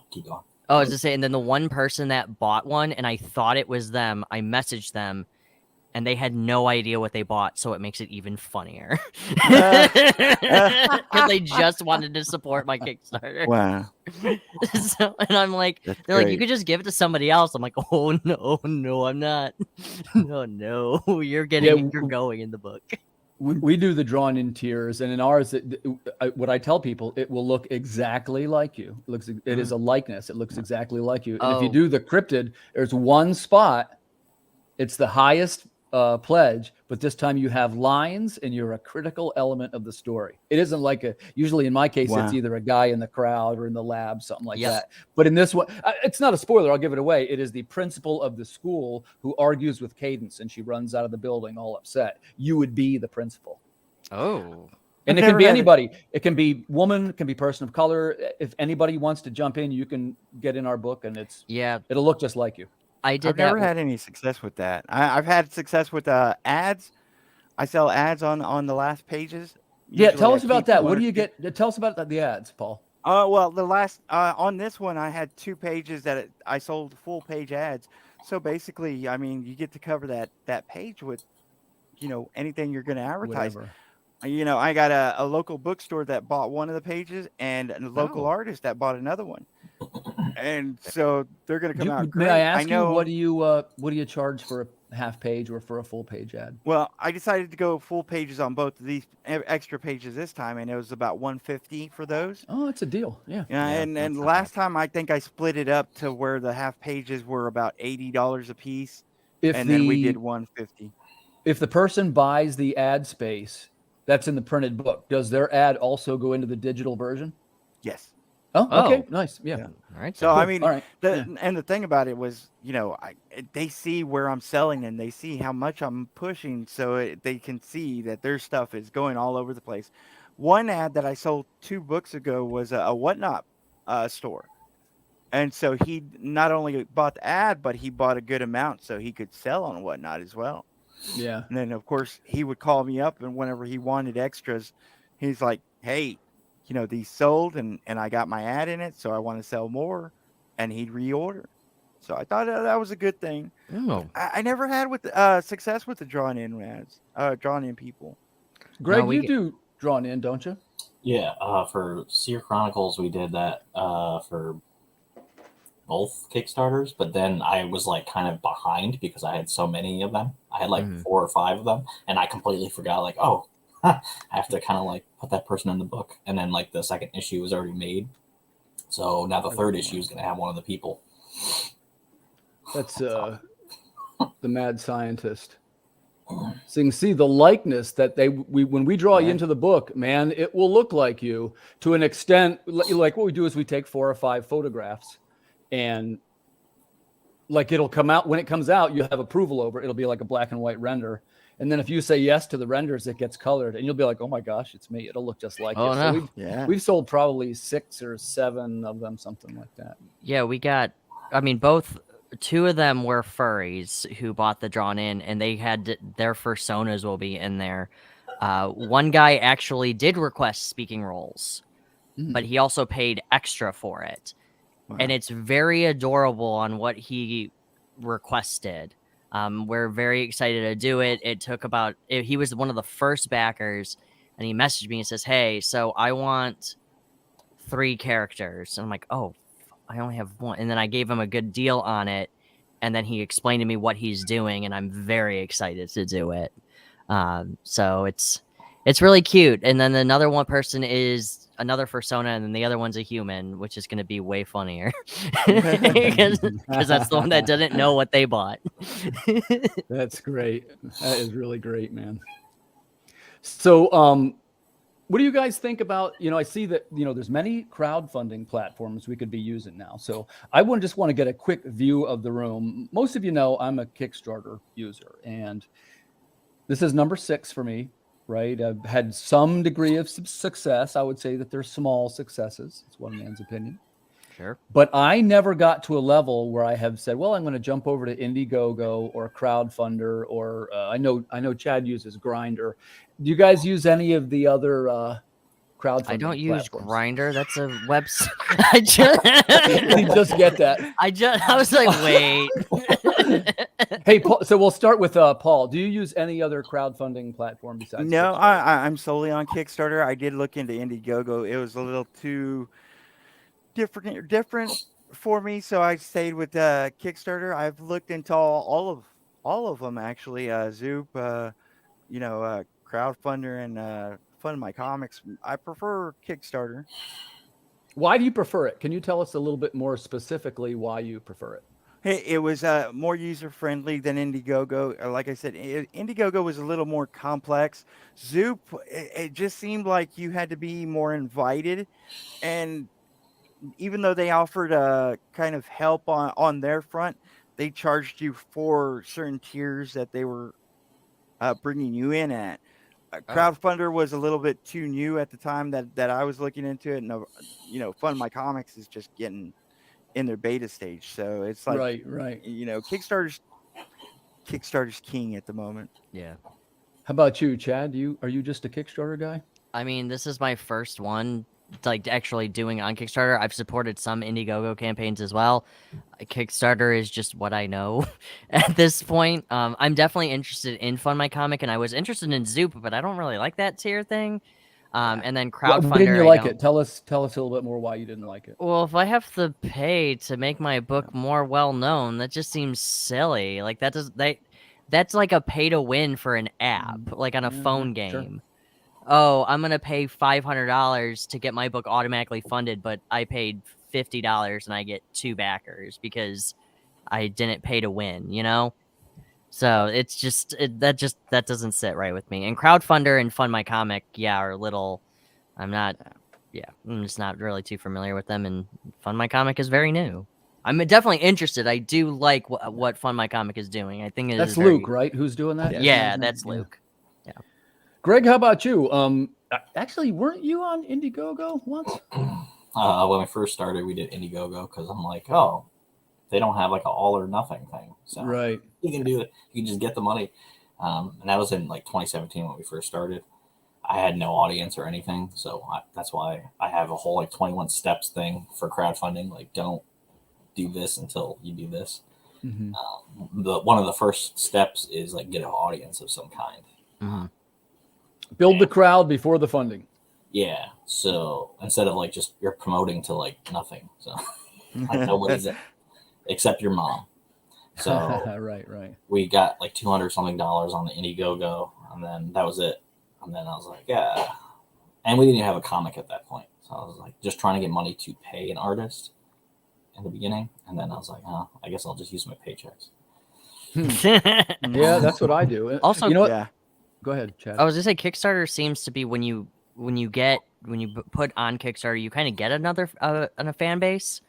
[SPEAKER 5] keep going.
[SPEAKER 1] I was just saying. And then the one person that bought one, and I thought it was them. I messaged them, and they had no idea what they bought, so it makes it even funnier. Because they just wanted to support my Kickstarter.
[SPEAKER 4] Wow.
[SPEAKER 1] And I'm like, they're like, you could just give it to somebody else. I'm like, oh no, I'm not. No, you're going in the book.
[SPEAKER 3] We do the drawn in tiers, and in ours, what I tell people, it will look exactly like you. It is a likeness. It looks exactly like you. And if you do the cryptid, there's one spot. It's the highest pledge, but this time you have lines and you're a critical element of the story. It isn't like usually in my case, it's either a guy in the crowd or in the lab, something like that. But in this one, it's not a spoiler. I'll give it away. It is the principal of the school who argues with Cadence, and she runs out of the building all upset. You would be the principal.
[SPEAKER 1] Oh.
[SPEAKER 3] And it can be anybody. It can be woman, it can be person of color. If anybody wants to jump in, you can get in our book, and it'll look just like you.
[SPEAKER 4] I've never had any success with that. I've had success with ads. I sell ads on the last pages.
[SPEAKER 3] Usually tell us about that. What do you get? Tell us about the ads, Paul.
[SPEAKER 4] Well, the last on this one, I had 2 pages that I sold full page ads. So basically, I mean, you get to cover that page with, anything you're going to advertise.
[SPEAKER 3] Whatever.
[SPEAKER 4] I got a local bookstore that bought one of the pages, and a local artist that bought another one. And so they're going to come out great.
[SPEAKER 3] May I ask you, what do you charge for a half page or for a full page ad?
[SPEAKER 4] Well, I decided to go full pages on both of these extra pages this time, and it was about $150 for those.
[SPEAKER 3] Oh, it's a deal. Yeah.
[SPEAKER 4] And last time I think I split it up to where the half pages were about $80 a piece, then we did $150.
[SPEAKER 3] If the person buys the ad space that's in the printed book, does their ad also go into the digital version?
[SPEAKER 4] Yes.
[SPEAKER 3] Oh, okay, nice. Yeah.
[SPEAKER 1] All right.
[SPEAKER 4] So,
[SPEAKER 1] cool.
[SPEAKER 4] I mean, and the thing about it was, they see where I'm selling and they see how much I'm pushing, so they can see that their stuff is going all over the place. One ad that I sold 2 books ago was a Whatnot store. And so he not only bought the ad, but he bought a good amount so he could sell on Whatnot as well.
[SPEAKER 3] Yeah.
[SPEAKER 4] And then, of course, he would call me up, and whenever he wanted extras, he's like, hey, these sold, and I got my ad in it, so I want to sell more. and he'd reorder. So I thought that was a good thing.
[SPEAKER 1] Oh.
[SPEAKER 4] I never had with success with the drawn in ads, drawn in people.
[SPEAKER 3] Greg, you do drawn in, don't you?
[SPEAKER 5] Yeah, for Seer Chronicles, we did that for both Kickstarters, but then I was like kind of behind because I had so many of them. I had like 4 or 5 of them, and I completely forgot, like, oh, I have to kind of like put that person in the book. And then like the second issue was already made. So now the third issue is going to have one of the people.
[SPEAKER 3] That's the mad scientist. So you can see the likeness that when we draw you into the book, man, it will look like you to an extent. Like what we do is we take 4 or 5 photographs, and like it'll come out when it comes out, you have approval over it. It'll be like a black and white render, and then if you say yes to the renders, it gets colored, and you'll be like, oh my gosh, it's me. It'll look just like it.
[SPEAKER 1] No.
[SPEAKER 3] So we've sold probably 6 or 7 of them, something like that.
[SPEAKER 1] Yeah, we got. I mean, both. 2 of them were furries who bought the drawn in, and they had their personas will be in there. One guy actually did request speaking roles, but he also paid extra for it. Wow. And it's very adorable on what he requested. We're very excited to do it. It took about, he was one of the first backers, and he messaged me and says, hey, so I want 3 characters. And I'm like, oh, I only have 1. And then I gave him a good deal on it. And then he explained to me what he's doing, and I'm very excited to do it. So it's really cute. And then another one person is another persona, and then the other one's a human, which is going to be way funnier because that's the one that didn't know what they bought.
[SPEAKER 3] That's great. That is really great, man. So, what do you guys think about, I see that, there's many crowdfunding platforms we could be using now. So I just want to get a quick view of the room. Most of you know I'm a Kickstarter user, and this is number 6 for me, right? I've had some degree of success. I would say that they're small successes. It's one man's opinion.
[SPEAKER 1] Sure.
[SPEAKER 3] But I never got to a level where I have said, well, I'm going to jump over to Indiegogo or Crowdfunder, or I know Chad uses Grindr. Do you guys use any of the other crowdfunding
[SPEAKER 1] I don't use
[SPEAKER 3] platforms?
[SPEAKER 1] Grindr. That's a website.
[SPEAKER 3] You just get that.
[SPEAKER 1] I was like, wait.
[SPEAKER 3] Hey, Paul, so we'll start with Paul. Do you use any other crowdfunding platform besides?
[SPEAKER 4] No, I'm solely on Kickstarter. I did look into Indiegogo. It was a little too different for me, so I stayed with Kickstarter. I've looked into all of them actually. Zoop, Crowdfunder, and Fund My Comics. I prefer Kickstarter.
[SPEAKER 3] Why do you prefer it? Can you tell us a little bit more specifically why you prefer it?
[SPEAKER 4] It was more user-friendly than Indiegogo. Like I said, Indiegogo was a little more complex. Zoop, it just seemed like you had to be more invited. And even though they offered kind of help on their front, they charged you for certain tiers that they were bringing you in at. Crowdfunder was a little bit too new at the time that I was looking into it. And, Fund My Comics is just getting in their beta stage, so it's like
[SPEAKER 3] right.
[SPEAKER 4] Kickstarter's king at the moment.
[SPEAKER 1] Yeah.
[SPEAKER 3] How about you, Chad? Are you just a Kickstarter guy?
[SPEAKER 1] I mean, this is my first one, like actually doing on Kickstarter. I've supported some Indiegogo campaigns as well. Kickstarter is just what I know at this point. I'm definitely interested in Fund My Comic, and I was interested in Zoop, but I don't really like that tier thing. And then Crowdfunder.
[SPEAKER 3] Why didn't you like it? Tell us a little bit more why you didn't like it.
[SPEAKER 1] Well, if I have to pay to make my book more well known, that just seems silly. Like that's like a pay to win for an app, like on a phone game.
[SPEAKER 3] Sure.
[SPEAKER 1] Oh, I'm gonna pay $500 to get my book automatically funded, but I paid $50 and I get 2 backers because I didn't pay to win, So it's just that doesn't sit right with me. And Crowdfunder and Fund My Comic, are a little. I'm just not really too familiar with them. And Fund My Comic is very new. I'm definitely interested. I do like what Fund My Comic is doing. I think
[SPEAKER 3] that's Luke, right? Who's doing that?
[SPEAKER 1] Yeah, that's Luke. Yeah.
[SPEAKER 3] Greg, how about you? Actually, weren't you on Indiegogo once?
[SPEAKER 5] When we first started, we did Indiegogo because I'm like, oh, they don't have like an all or nothing thing. So
[SPEAKER 3] right.
[SPEAKER 5] You can do it. You can just get the money. And that was in like 2017 when we first started. I had no audience or anything. So that's why I have a whole like 21 steps thing for crowdfunding. Like don't do this until you do this.
[SPEAKER 3] Mm-hmm.
[SPEAKER 5] One of the first steps is like get an audience of some kind.
[SPEAKER 1] Mm-hmm.
[SPEAKER 3] Build the crowd before the funding.
[SPEAKER 5] Yeah. So instead of like just you're promoting to like nothing. So like nobody's except your mom. So
[SPEAKER 3] right.
[SPEAKER 5] we got like $200 something on the Indiegogo, and then that was it. And then I was like, yeah. And we didn't even have a comic at that point. So I was like just trying to get money to pay an artist in the beginning. And then I was like, oh, I guess I'll just use my paychecks.
[SPEAKER 3] Yeah, that's what I do.
[SPEAKER 1] Also,
[SPEAKER 3] you know what?
[SPEAKER 4] Yeah.
[SPEAKER 3] Go ahead, Chad.
[SPEAKER 1] I was gonna say Kickstarter seems to be when you put on Kickstarter, you kind of get another a fan base,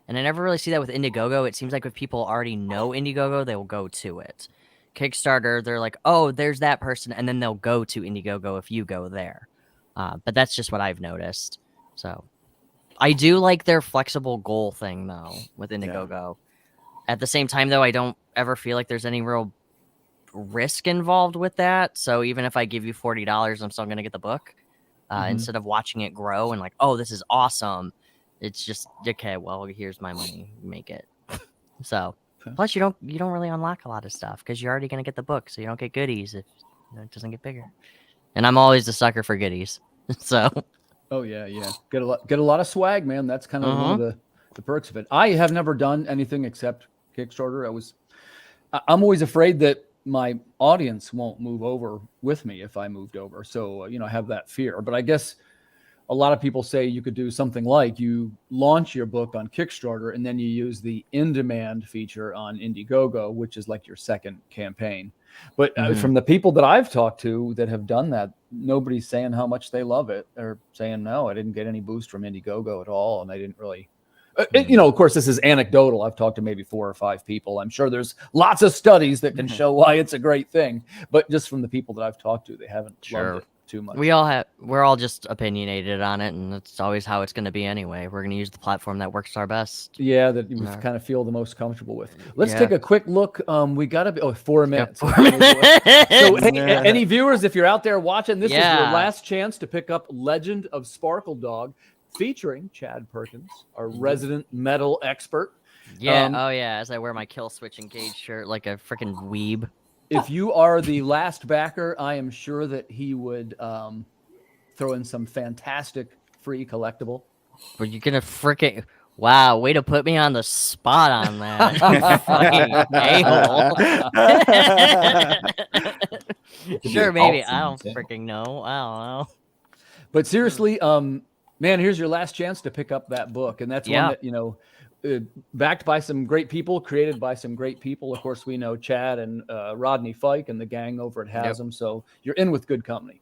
[SPEAKER 1] and I never really see that with Indiegogo. It seems like if people already know Indiegogo, they will go to it. Kickstarter, they're like, oh, there's that person, and then they'll go to Indiegogo if you go there. But that's just what I've noticed. So I do like their flexible goal thing though with Indiegogo. At the same time, though, I don't ever feel like there's any real risk involved with that. So even if I give you $40, I'm still going to get the book instead of watching it grow and like, oh, this is awesome. It's just, okay, well, here's my money, make it. So plus you don't really unlock a lot of stuff because you're already going to get the book. So you don't get goodies if it doesn't get bigger. And I'm always a sucker for goodies. So.
[SPEAKER 3] Oh yeah. Get a lot of swag, man. That's kind of one of the perks of it. I have never done anything except Kickstarter. I'm always afraid that my audience won't move over with me if I moved over. So, I have that fear. But I guess a lot of people say you could do something like you launch your book on Kickstarter and then you use the in-demand feature on Indiegogo, which is like your second campaign. But from the people that I've talked to that have done that, nobody's saying how much they love it. They're saying, no, I didn't get any boost from Indiegogo at all. And I didn't really... of course, this is anecdotal. I've talked to maybe 4 or 5 people. I'm sure there's lots of studies that can show why it's a great thing. But just from the people that I've talked to, they haven't loved it too much.
[SPEAKER 1] We're all just opinionated on it, and that's always how it's going to be anyway. We're going to use the platform that works our best.
[SPEAKER 3] Yeah, that you kind of feel the most comfortable with. Let's take a quick look. We got to be 4 minutes. 4 minutes. So, hey, any viewers, if you're out there watching, this is your last chance to pick up Legend of Sparkle Dog, featuring Chad Perkins, our resident metal expert.
[SPEAKER 1] Yeah. As I wear my Kill Switch Engage shirt like a freaking weeb.
[SPEAKER 3] If you are the last backer, I am sure that he would throw in some fantastic free collectible.
[SPEAKER 1] But you're gonna freaking way to put me on the spot on that. You fucking a-hole. Sure, maybe. I don't freaking know. I don't know.
[SPEAKER 3] But seriously, man, here's your last chance to pick up that book. And that's one that, backed by some great people, created by some great people. Of course, we know Chad and Rodney Fike and the gang over at Hasm. So you're in with good company.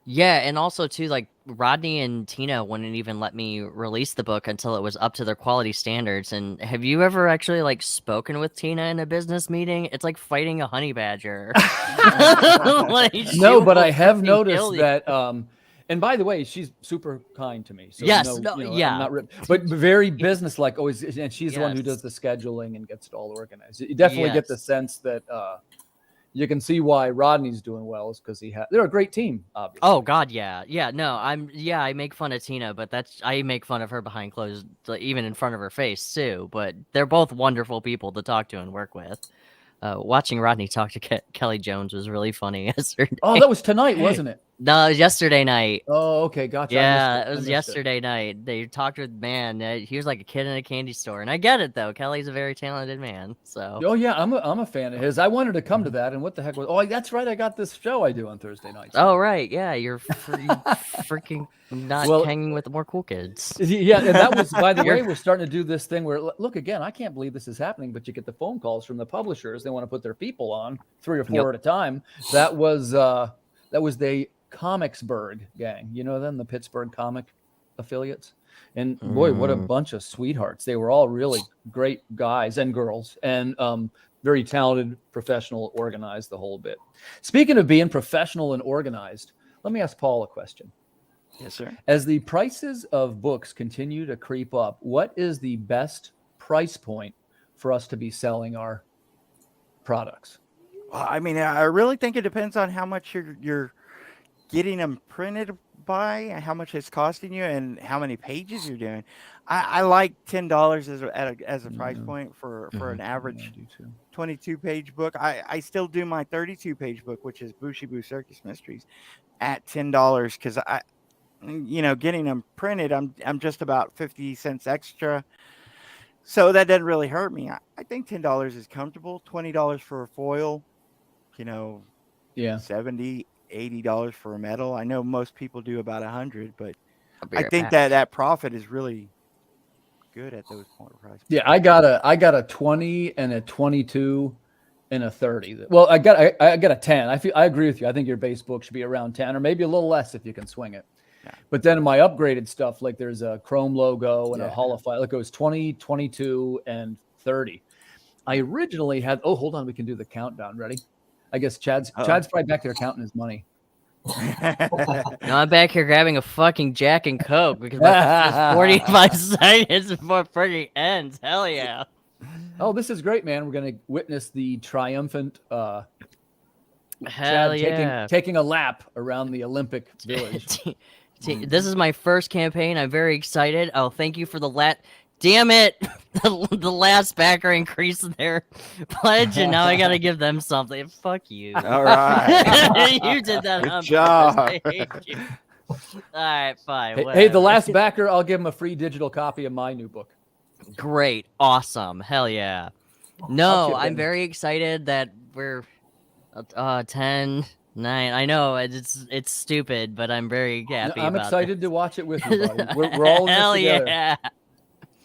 [SPEAKER 3] Yeah,
[SPEAKER 1] and also, too, like, Rodney and Tina wouldn't even let me release the book until it was up to their quality standards. And have you ever actually, like, spoken with Tina in a business meeting? It's like fighting a honey badger.
[SPEAKER 3] No, but I have noticed that... and by the way, she's super kind to me. So I'm not but very businesslike always. And she's the one who does the scheduling and gets it all organized. You definitely get the sense that you can see why Rodney's doing well is because they're a great team, obviously.
[SPEAKER 1] Oh God, yeah. No, I make fun of Tina, but I make fun of her behind closed, even in front of her face too. But they're both wonderful people to talk to and work with. Watching Rodney talk to Kelly Jones was really funny yesterday.
[SPEAKER 3] Oh, that was tonight, wasn't it?
[SPEAKER 1] No, it was yesterday night.
[SPEAKER 3] Oh, okay, gotcha.
[SPEAKER 1] Yeah, it was yesterday night. They talked with he was like a kid in a candy store, and I get it though. Kelly's a very talented man. So.
[SPEAKER 3] Oh yeah, I'm a fan of his. I wanted to come to that, and what the heck was? Oh, that's right. I got this show I do on Thursday nights.
[SPEAKER 1] Oh right, yeah, you're freaking not hanging with the more cool kids.
[SPEAKER 3] Yeah, and that was, by the way, we're starting to do this thing where look again. I can't believe this is happening, but you get the phone calls from the publishers. They want to put their people on 3 or 4 at a time. That was the Comicsburg gang, you know them, the Pittsburgh comic affiliates. And boy, what a bunch of sweethearts. They were all really great guys and girls, and very talented, professional, organized, the whole bit. Speaking of being professional and organized, let me ask Paul a question.
[SPEAKER 4] Yes, sir.
[SPEAKER 3] As the prices of books continue to creep up, what is the best price point for us to be selling our products?
[SPEAKER 4] Well, I mean, I really think it depends on how much you're getting them printed by how much it's costing you and how many pages you're doing. I like $10 as a price point for an average 22-page book. I still do my 32-page book, which is Bushibu Circus Mysteries, at $10 because getting them printed, I'm just about 50 cents extra. So that doesn't really hurt me. I think $10 is comfortable. $20 for a foil,
[SPEAKER 3] Yeah.
[SPEAKER 4] $70, $80 for a metal. I know most people do about $100, but
[SPEAKER 1] I'll be
[SPEAKER 4] I
[SPEAKER 1] right
[SPEAKER 4] think
[SPEAKER 1] back.
[SPEAKER 4] that profit is really good at those prices.
[SPEAKER 3] Yeah, I got a 20 and a 22 and a 30. Well, I got a 10. I agree with you. I think your base book should be around 10 or maybe a little less if you can swing it.
[SPEAKER 4] Yeah.
[SPEAKER 3] But then in my upgraded stuff, like there's a chrome logo and a
[SPEAKER 4] Yeah.
[SPEAKER 3] holophile, it goes 20, 22, and 30. I originally had, hold on, we can do the countdown. Ready? I guess Chad's probably back there counting his money.
[SPEAKER 1] No, I'm back here grabbing a fucking Jack and Coke because my 45 seconds before freaking ends. Hell yeah.
[SPEAKER 3] Oh, this is great, man. We're going to witness the triumphant
[SPEAKER 1] Hell
[SPEAKER 3] Chad
[SPEAKER 1] yeah.
[SPEAKER 3] taking a lap around the Olympic Village.
[SPEAKER 1] This is my first campaign. I'm very excited. Oh, thank you for the damn it. the last backer increased their pledge, and now I gotta give them something. Fuck you.
[SPEAKER 4] All right.
[SPEAKER 1] You did that
[SPEAKER 4] Good
[SPEAKER 1] on
[SPEAKER 4] job.
[SPEAKER 1] purpose. I hate you. All right, fine.
[SPEAKER 3] Hey, the
[SPEAKER 1] whatever.
[SPEAKER 3] last backer, I'll give him a free digital copy of my new book.
[SPEAKER 1] Great. Awesome. Hell yeah. No,
[SPEAKER 3] chip
[SPEAKER 1] I'm
[SPEAKER 3] in.
[SPEAKER 1] very excited that we're 10, 9. I know it's stupid, but I'm very happy
[SPEAKER 3] I'm
[SPEAKER 1] about
[SPEAKER 3] excited to watch it with you, buddy. We're all in this
[SPEAKER 1] Hell
[SPEAKER 3] together.
[SPEAKER 1] yeah.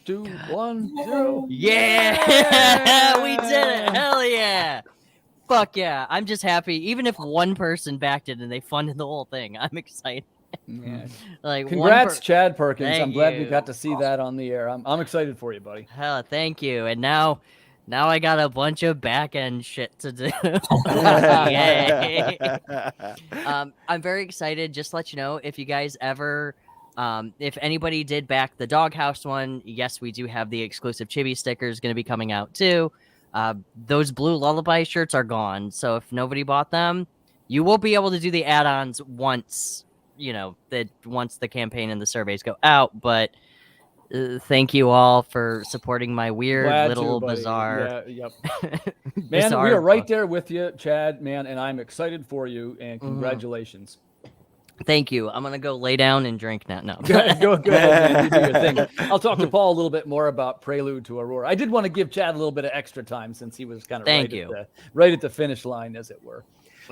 [SPEAKER 3] 2, 1, 0.
[SPEAKER 1] Yeah. We did it. Hell yeah. Fuck yeah. I'm just happy. Even if one person backed it and they funded the whole thing, I'm excited.
[SPEAKER 3] Yeah.
[SPEAKER 1] Like
[SPEAKER 3] Congrats, Chad Perkins.
[SPEAKER 1] Thank
[SPEAKER 3] I'm glad we
[SPEAKER 1] you.
[SPEAKER 3] got to see that on the air. I'm excited for you, buddy.
[SPEAKER 1] Hell, thank you. And now I got a bunch of back end shit to do. Yay. I'm very excited. Just to let you know, if you guys ever, if anybody did back the Doghouse one, yes, we do have the exclusive Chibi stickers going to be coming out too. Those blue Lullaby shirts are gone. So if nobody bought them, you will be able to do the add-ons once the campaign and the surveys go out. But thank you all for supporting my weird
[SPEAKER 3] Glad
[SPEAKER 1] little
[SPEAKER 3] to, buddy.
[SPEAKER 1] bizarre.
[SPEAKER 3] Yeah, yep. Man,
[SPEAKER 1] bizarre
[SPEAKER 3] we are right
[SPEAKER 1] book.
[SPEAKER 3] there with you, Chad, man, and I'm excited for you, and congratulations.
[SPEAKER 1] Thank you. I'm gonna go lay down and drink now. No.
[SPEAKER 3] Go ahead, man. You do your thing. I'll talk to Paul a little bit more about Prelude to Aurora. I did want to give Chad a little bit of extra time since he was kind of right at the finish line, as it were.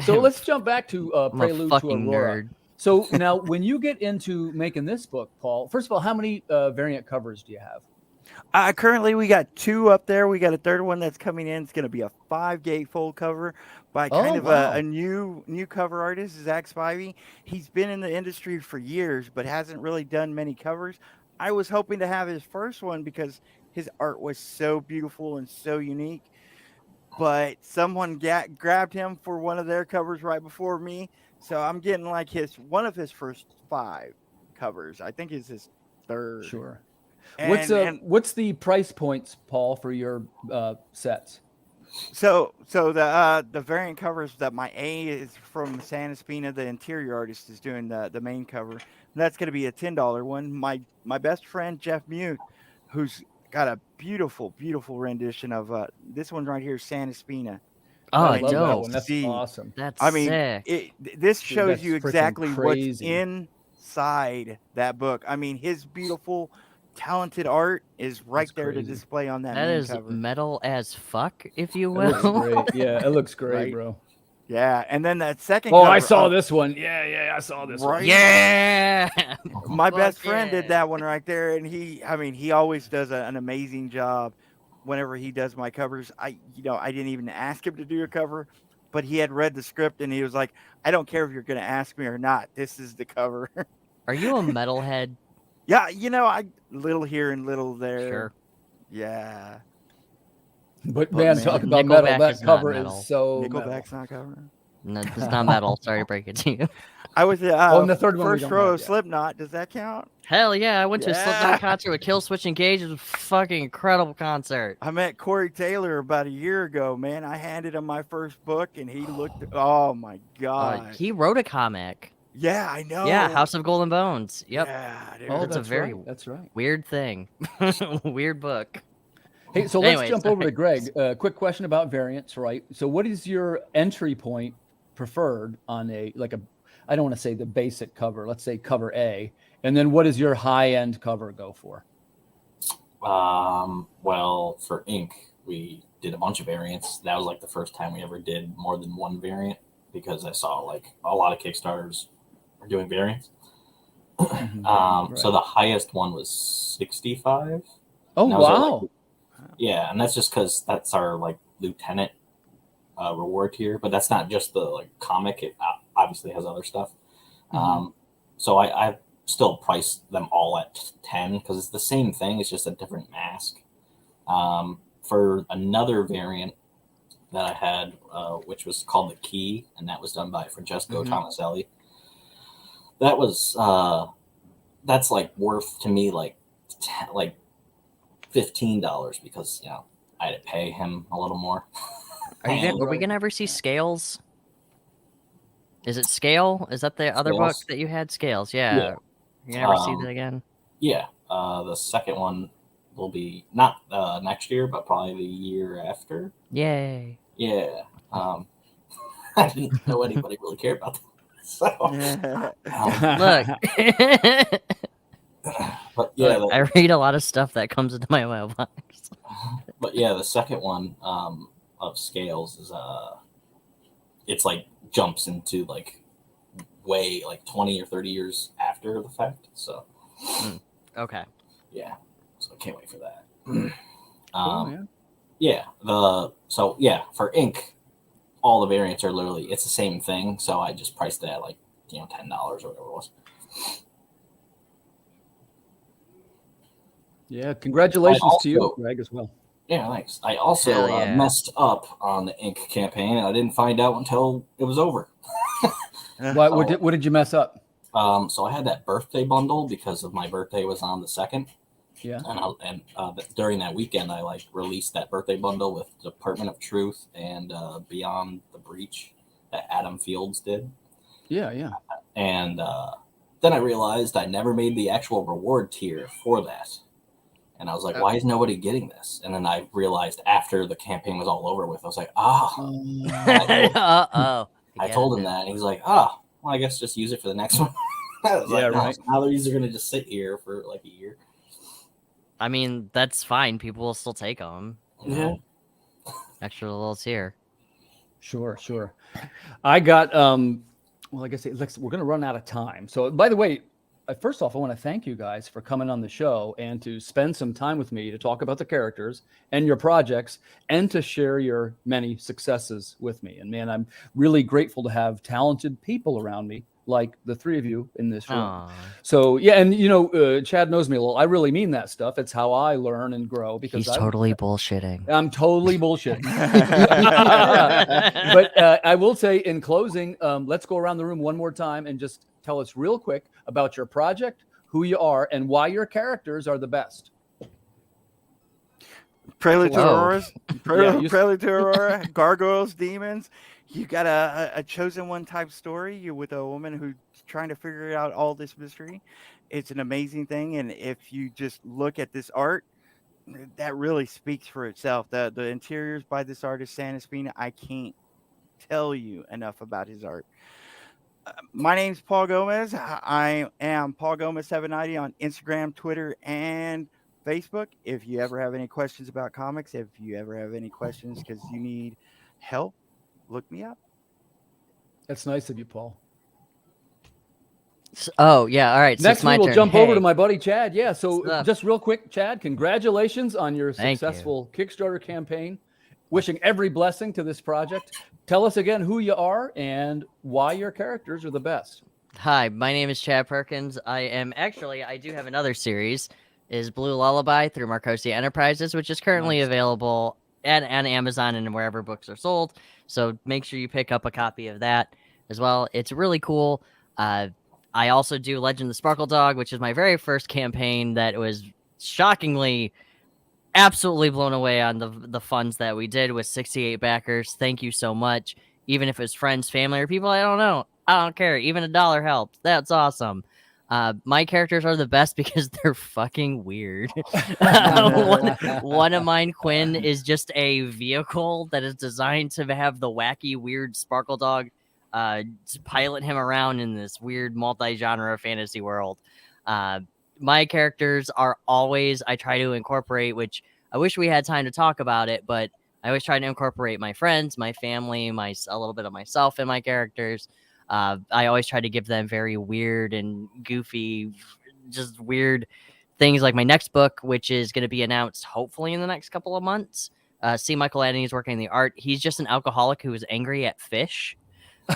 [SPEAKER 3] So let's jump back to
[SPEAKER 1] I'm a
[SPEAKER 3] Prelude to
[SPEAKER 1] fucking
[SPEAKER 3] Aurora.
[SPEAKER 1] nerd.
[SPEAKER 3] So now, when you get into making this book, Paul, first of all, how many variant covers do you have?
[SPEAKER 4] Currently, we got 2 up there. We got a third one that's coming in. It's going to be a 5-gatefold cover by kind of a new cover artist, Zach Spivey. He's been in the industry for years, but hasn't really done many covers. I was hoping to have his first one because his art was so beautiful and so unique. But someone grabbed him for one of their covers right before me. So I'm getting like one of his first 5 covers. I think it's his third.
[SPEAKER 3] Sure.
[SPEAKER 4] What's
[SPEAKER 3] the price points, Paul, for your sets?
[SPEAKER 4] So the variant covers that my A is from Santa Spina. The interior artist is doing the main cover. And that's going to be a $10 one. My best friend Jeff Mute, who's got a beautiful rendition of this one right here, Santa Spina.
[SPEAKER 1] Oh,
[SPEAKER 3] I love that
[SPEAKER 1] dope.
[SPEAKER 3] one. That's awesome.
[SPEAKER 1] That's
[SPEAKER 4] sick. This shows
[SPEAKER 3] that's
[SPEAKER 4] you
[SPEAKER 3] freaking
[SPEAKER 4] exactly what's
[SPEAKER 3] crazy.
[SPEAKER 4] inside that book. I mean, his beautiful, talented art is right there to display on that
[SPEAKER 1] That
[SPEAKER 4] main
[SPEAKER 1] is
[SPEAKER 4] cover.
[SPEAKER 1] metal as fuck, if you
[SPEAKER 3] It
[SPEAKER 1] will.
[SPEAKER 3] looks great. Yeah, it looks great,
[SPEAKER 4] Right.
[SPEAKER 3] bro.
[SPEAKER 4] Yeah, and then that second
[SPEAKER 3] Oh,
[SPEAKER 4] cover,
[SPEAKER 3] I saw this one. Yeah, I saw this one.
[SPEAKER 4] Right?
[SPEAKER 1] Yeah.
[SPEAKER 4] My best
[SPEAKER 1] Fuck
[SPEAKER 4] friend
[SPEAKER 1] yeah.
[SPEAKER 4] did that one right there, and he always does an amazing job whenever he does my covers. I didn't even ask him to do a cover, but he had read the script and he was like, I don't care if you're going to ask me or not. This is the cover.
[SPEAKER 1] Are you a metalhead?
[SPEAKER 4] Yeah, I little here and little there.
[SPEAKER 1] Sure.
[SPEAKER 4] Yeah.
[SPEAKER 3] But
[SPEAKER 4] But
[SPEAKER 3] man,
[SPEAKER 4] man,
[SPEAKER 3] talk about
[SPEAKER 1] Nickelback
[SPEAKER 3] metal. That
[SPEAKER 1] is not
[SPEAKER 3] cover
[SPEAKER 1] metal.
[SPEAKER 3] is so
[SPEAKER 4] Nickelback's not cover.
[SPEAKER 1] No, it's not metal. Sorry to break it to you.
[SPEAKER 4] I was
[SPEAKER 3] and the third one we
[SPEAKER 4] first
[SPEAKER 3] don't
[SPEAKER 4] row
[SPEAKER 3] have
[SPEAKER 4] of
[SPEAKER 3] yet.
[SPEAKER 4] Slipknot. Does that count?
[SPEAKER 1] Hell yeah, I went to a
[SPEAKER 4] Yeah.
[SPEAKER 1] Slipknot concert with Killswitch Engage. It was a fucking incredible concert.
[SPEAKER 4] I met Corey Taylor about a year ago, man. I handed him my first book and he looked, oh my God.
[SPEAKER 1] He wrote a comic.
[SPEAKER 4] Yeah, I know.
[SPEAKER 1] Yeah, House of Golden Bones. Yep.
[SPEAKER 4] Yeah, dude.
[SPEAKER 3] Oh,
[SPEAKER 1] That's a very
[SPEAKER 3] right. That's right.
[SPEAKER 1] weird thing. Weird book.
[SPEAKER 3] Hey, so
[SPEAKER 1] Anyways,
[SPEAKER 3] let's jump over to
[SPEAKER 1] sorry.
[SPEAKER 3] Greg. Quick question about variants, right? So what is your entry point preferred on I don't want to say the basic cover, let's say cover A. And then what does your high-end cover go for?
[SPEAKER 5] Well, for ink, we did a bunch of variants. That was like the first time we ever did more than one variant, because I saw like a lot of Kickstarters are doing variants.
[SPEAKER 3] Right.
[SPEAKER 5] So the highest one was 65.
[SPEAKER 3] Oh, wow.
[SPEAKER 5] Yeah, and that's just because that's our like lieutenant reward tier, but that's not just the like comic. It obviously has other stuff. So I still price them all at 10 because it's the same thing. It's just a different mask. For another variant that I had, which was called the Key, and that was done by Francesco Tomaselli. That was that's like worth to me like $15 because I had to pay him a little more.
[SPEAKER 1] Are we gonna ever see Scales? Is it Scale? Is that the other book that you had? Scales, yeah. You gonna ever see that again?
[SPEAKER 5] Yeah. The second one will be not next year, but probably the year after.
[SPEAKER 1] Yay.
[SPEAKER 5] Yeah. I didn't know anybody really cared about that. So,
[SPEAKER 1] look.
[SPEAKER 5] But yeah,
[SPEAKER 1] look, I read a lot of stuff that comes into my mailbox.
[SPEAKER 5] But yeah, the second one of Scales is it's like jumps into like way like 20 or 30 years after the fact. So
[SPEAKER 1] okay.
[SPEAKER 5] Yeah. So I can't wait for that. For ink, all the variants are literally it's the same thing. So I just priced it at like $10 or whatever it was.
[SPEAKER 3] Yeah, congratulations to you, Greg, as well.
[SPEAKER 5] Yeah, thanks. I also messed up on the ink campaign, and I didn't find out until it was over.
[SPEAKER 3] What did you mess up?
[SPEAKER 5] So I had that birthday bundle because of my birthday was on the 2nd.
[SPEAKER 3] Yeah.
[SPEAKER 5] And during that weekend, I like released that birthday bundle with Department of Truth and Beyond the Breach that Adam Fields did.
[SPEAKER 3] Yeah.
[SPEAKER 5] And then I realized I never made the actual reward tier for that. And I was like, why is nobody getting this? And then I realized after the campaign was all over with, I was like, I told him that. And he's like, well, I guess just use it for the next one. I was right. Now these are going to just sit here for like a year.
[SPEAKER 1] I mean, that's fine. People will still take them.
[SPEAKER 5] Yeah.
[SPEAKER 1] Extra little tier.
[SPEAKER 3] Sure. I got, like I say, we're going to run out of time. So, by the way, first off, I want to thank you guys for coming on the show and to spend some time with me to talk about the characters and your projects and to share your many successes with me. And man, I'm really grateful to have talented people around me like the three of you in this room.
[SPEAKER 1] Aww.
[SPEAKER 3] So yeah, and Chad knows me a little. I really mean that stuff. It's how I learn and grow because
[SPEAKER 1] he's totally bullshitting.
[SPEAKER 3] I'm totally bullshitting. But I will say in closing, let's go around the room one more time and just tell us real quick about your project, who you are, and why your characters are the best.
[SPEAKER 4] Prelude to Auroras, Prelude to Aurora, Gargoyles, Demons. You got a chosen one type story. You're with a woman who's trying to figure out all this mystery. It's an amazing thing. And if you just look at this art, that really speaks for itself. The interiors by this artist, Santa Spina, I can't tell you enough about his art. My name's Paul Gomez. I am Paul Gomez 790 on Instagram, Twitter, and Facebook. If you ever have any questions about comics, if you ever have any questions because you need help, look me up.
[SPEAKER 3] That's nice of you, Paul.
[SPEAKER 1] Oh, yeah. All right. So
[SPEAKER 3] next, we will jump over to my buddy Chad. Yeah. So just real quick, Chad, congratulations on your successful Kickstarter campaign. Wishing every blessing to this project. Tell us again who you are and why your characters are the best.
[SPEAKER 1] Hi, my name is Chad Perkins. I do have another series, is Blue Lullaby through Marcosia Enterprises, which is currently available at Amazon and wherever books are sold. So make sure you pick up a copy of that as well. It's really cool. I also do Legend of the Sparkle Dog, which is my very first campaign that was shockingly absolutely blown away on the funds that we did with 68 backers. Thank you so much. Even if it's friends, family, or people I don't know, I don't care. Even $1 helps. That's awesome. My characters are the best because they're fucking weird. One of mine, Quinn, is just a vehicle that is designed to have the wacky, weird Sparkle Dog to pilot him around in this weird multi-genre fantasy world. My characters are always, I try to incorporate, which I wish we had time to talk about it, but I always try to incorporate my friends, my family, a little bit of myself in my characters. I always try to give them very weird and goofy, just weird things. Like my next book, which is going to be announced hopefully in the next couple of months. C. Michael Adney is working the art. He's just an alcoholic who is angry at fish. So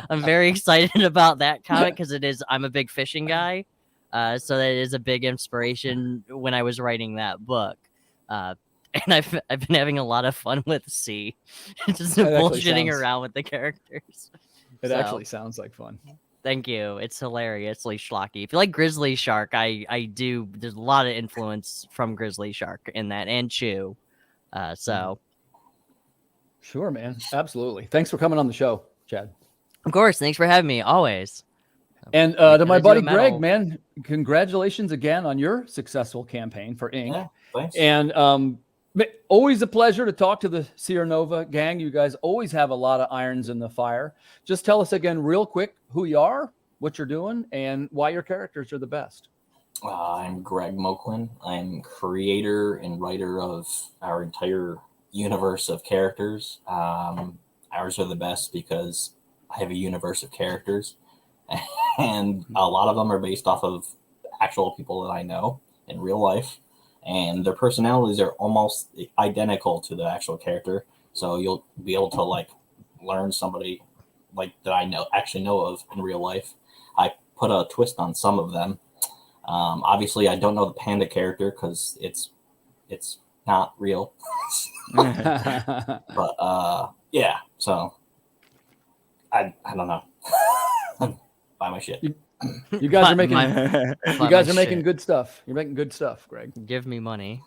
[SPEAKER 1] I'm very excited about that comic because I'm a big fishing guy. So that is a big inspiration when I was writing that book. And I've been having a lot of fun with C, just bullshitting around with the characters.
[SPEAKER 3] It actually sounds like fun.
[SPEAKER 1] Thank you. It's hilariously schlocky. If you like Grizzly Shark, I do. There's a lot of influence from Grizzly Shark in that, and Chew.
[SPEAKER 3] Sure, man. Absolutely. Thanks for coming on the show, Chad.
[SPEAKER 1] Of course. Thanks for having me. Always.
[SPEAKER 3] And to my buddy Greg, man, congratulations again on your successful campaign for Ink.
[SPEAKER 5] Yeah, thanks.
[SPEAKER 3] And always a pleasure to talk to the Sierra Nova gang. You guys always have a lot of irons in the fire. Just tell us again real quick who you are, what you're doing, and why your characters are the best.
[SPEAKER 5] I'm Greg Moklin. I'm creator and writer of our entire universe of characters. Ours are the best because I have a universe of characters, and a lot of them are based off of actual people that I know in real life, and their personalities are almost identical to the actual character. So you'll be able to like learn somebody like that I actually know of in real life. I put a twist on some of them. Obviously, I don't know the panda character because it's not real. But yeah, so I don't know. Buy my shit.
[SPEAKER 3] You guys are making making good stuff. You're making good stuff, Greg.
[SPEAKER 1] Give me money.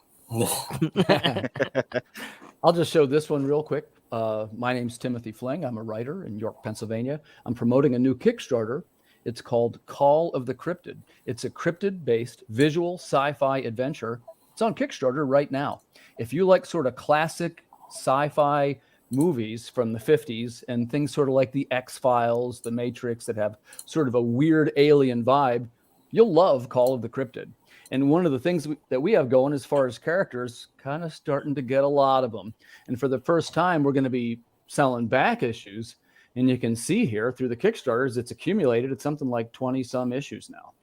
[SPEAKER 3] I'll just show this one real quick. My name's Timothy Fling. I'm a writer in York, Pennsylvania. I'm promoting a new Kickstarter. It's called Call of the Cryptid. It's a cryptid-based visual sci-fi adventure. It's on Kickstarter right now. If you like sort of classic sci-fi movies from the 50s and things sort of like the X-Files, the Matrix that have sort of a weird alien vibe, you'll love Call of the Cryptid. And one of the things that we have going as far as characters, kind of starting to get a lot of them. And for the first time, we're going to be selling back issues. And you can see here through the Kickstarters, it's accumulated. It's something like 20 some issues now.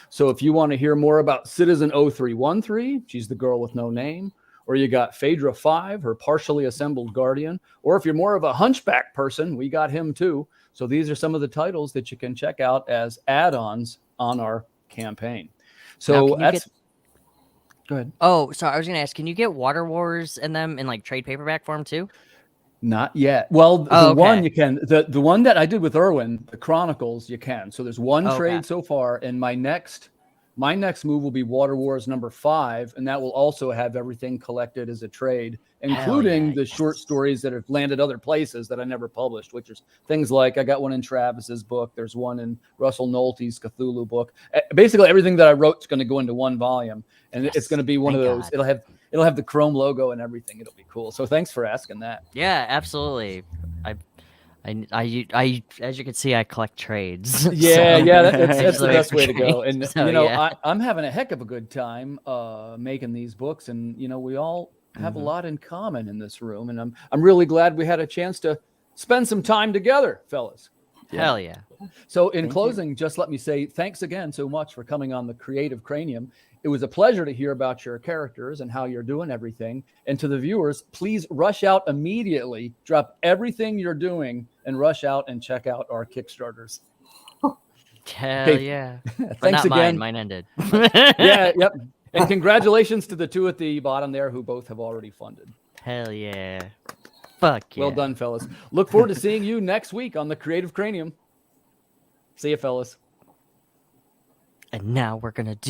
[SPEAKER 3] So if you want to hear more about Citizen 0313, she's the girl with no name, or you got Phaedra 5, her partially assembled guardian, or if you're more of a hunchback person, we got him too. So these are some of the titles that you can check out as add-ons on our campaign. So that's go ahead.
[SPEAKER 1] Oh, sorry. I was going to ask, can you get Water Wars in them in like trade paperback form too?
[SPEAKER 3] Not yet. Well, the one you can, the one that I did with Irwin, the Chronicles, you can. So there's one trade so far, and my next move will be Water Wars #5, and that will also have everything collected as a trade, including the short stories that have landed other places that I never published, which is things like I got one in Travis's book. There's one in Russell Nolte's Cthulhu book. Basically, everything that I wrote is going to go into one volume, and it's going to be one of those. God. It'll have the Chrome logo and everything. It'll be cool. So thanks for asking that.
[SPEAKER 1] Yeah, absolutely. I as you can see, I collect trades.
[SPEAKER 3] Yeah, that's the best way to go. And I'm having a heck of a good time making these books, and we all have a lot in common in this room, and I'm really glad we had a chance to spend some time together, fellas.
[SPEAKER 1] Hell yeah.
[SPEAKER 3] So in closing, just let me say thanks again so much for coming on the Creative Cranium. It was a pleasure to hear about your characters and how you're doing everything. And to the viewers, please rush out immediately, drop everything you're doing, and rush out and check out our Kickstarters.
[SPEAKER 1] Hell yeah.
[SPEAKER 3] Thanks again.
[SPEAKER 1] Mine ended.
[SPEAKER 3] Yep. And congratulations to the two at the bottom there who both have already funded.
[SPEAKER 1] Hell yeah. Fuck yeah.
[SPEAKER 3] Well done, fellas. Look forward to seeing you next week on the Creative Cranium. See you, fellas.
[SPEAKER 1] And now we're going to do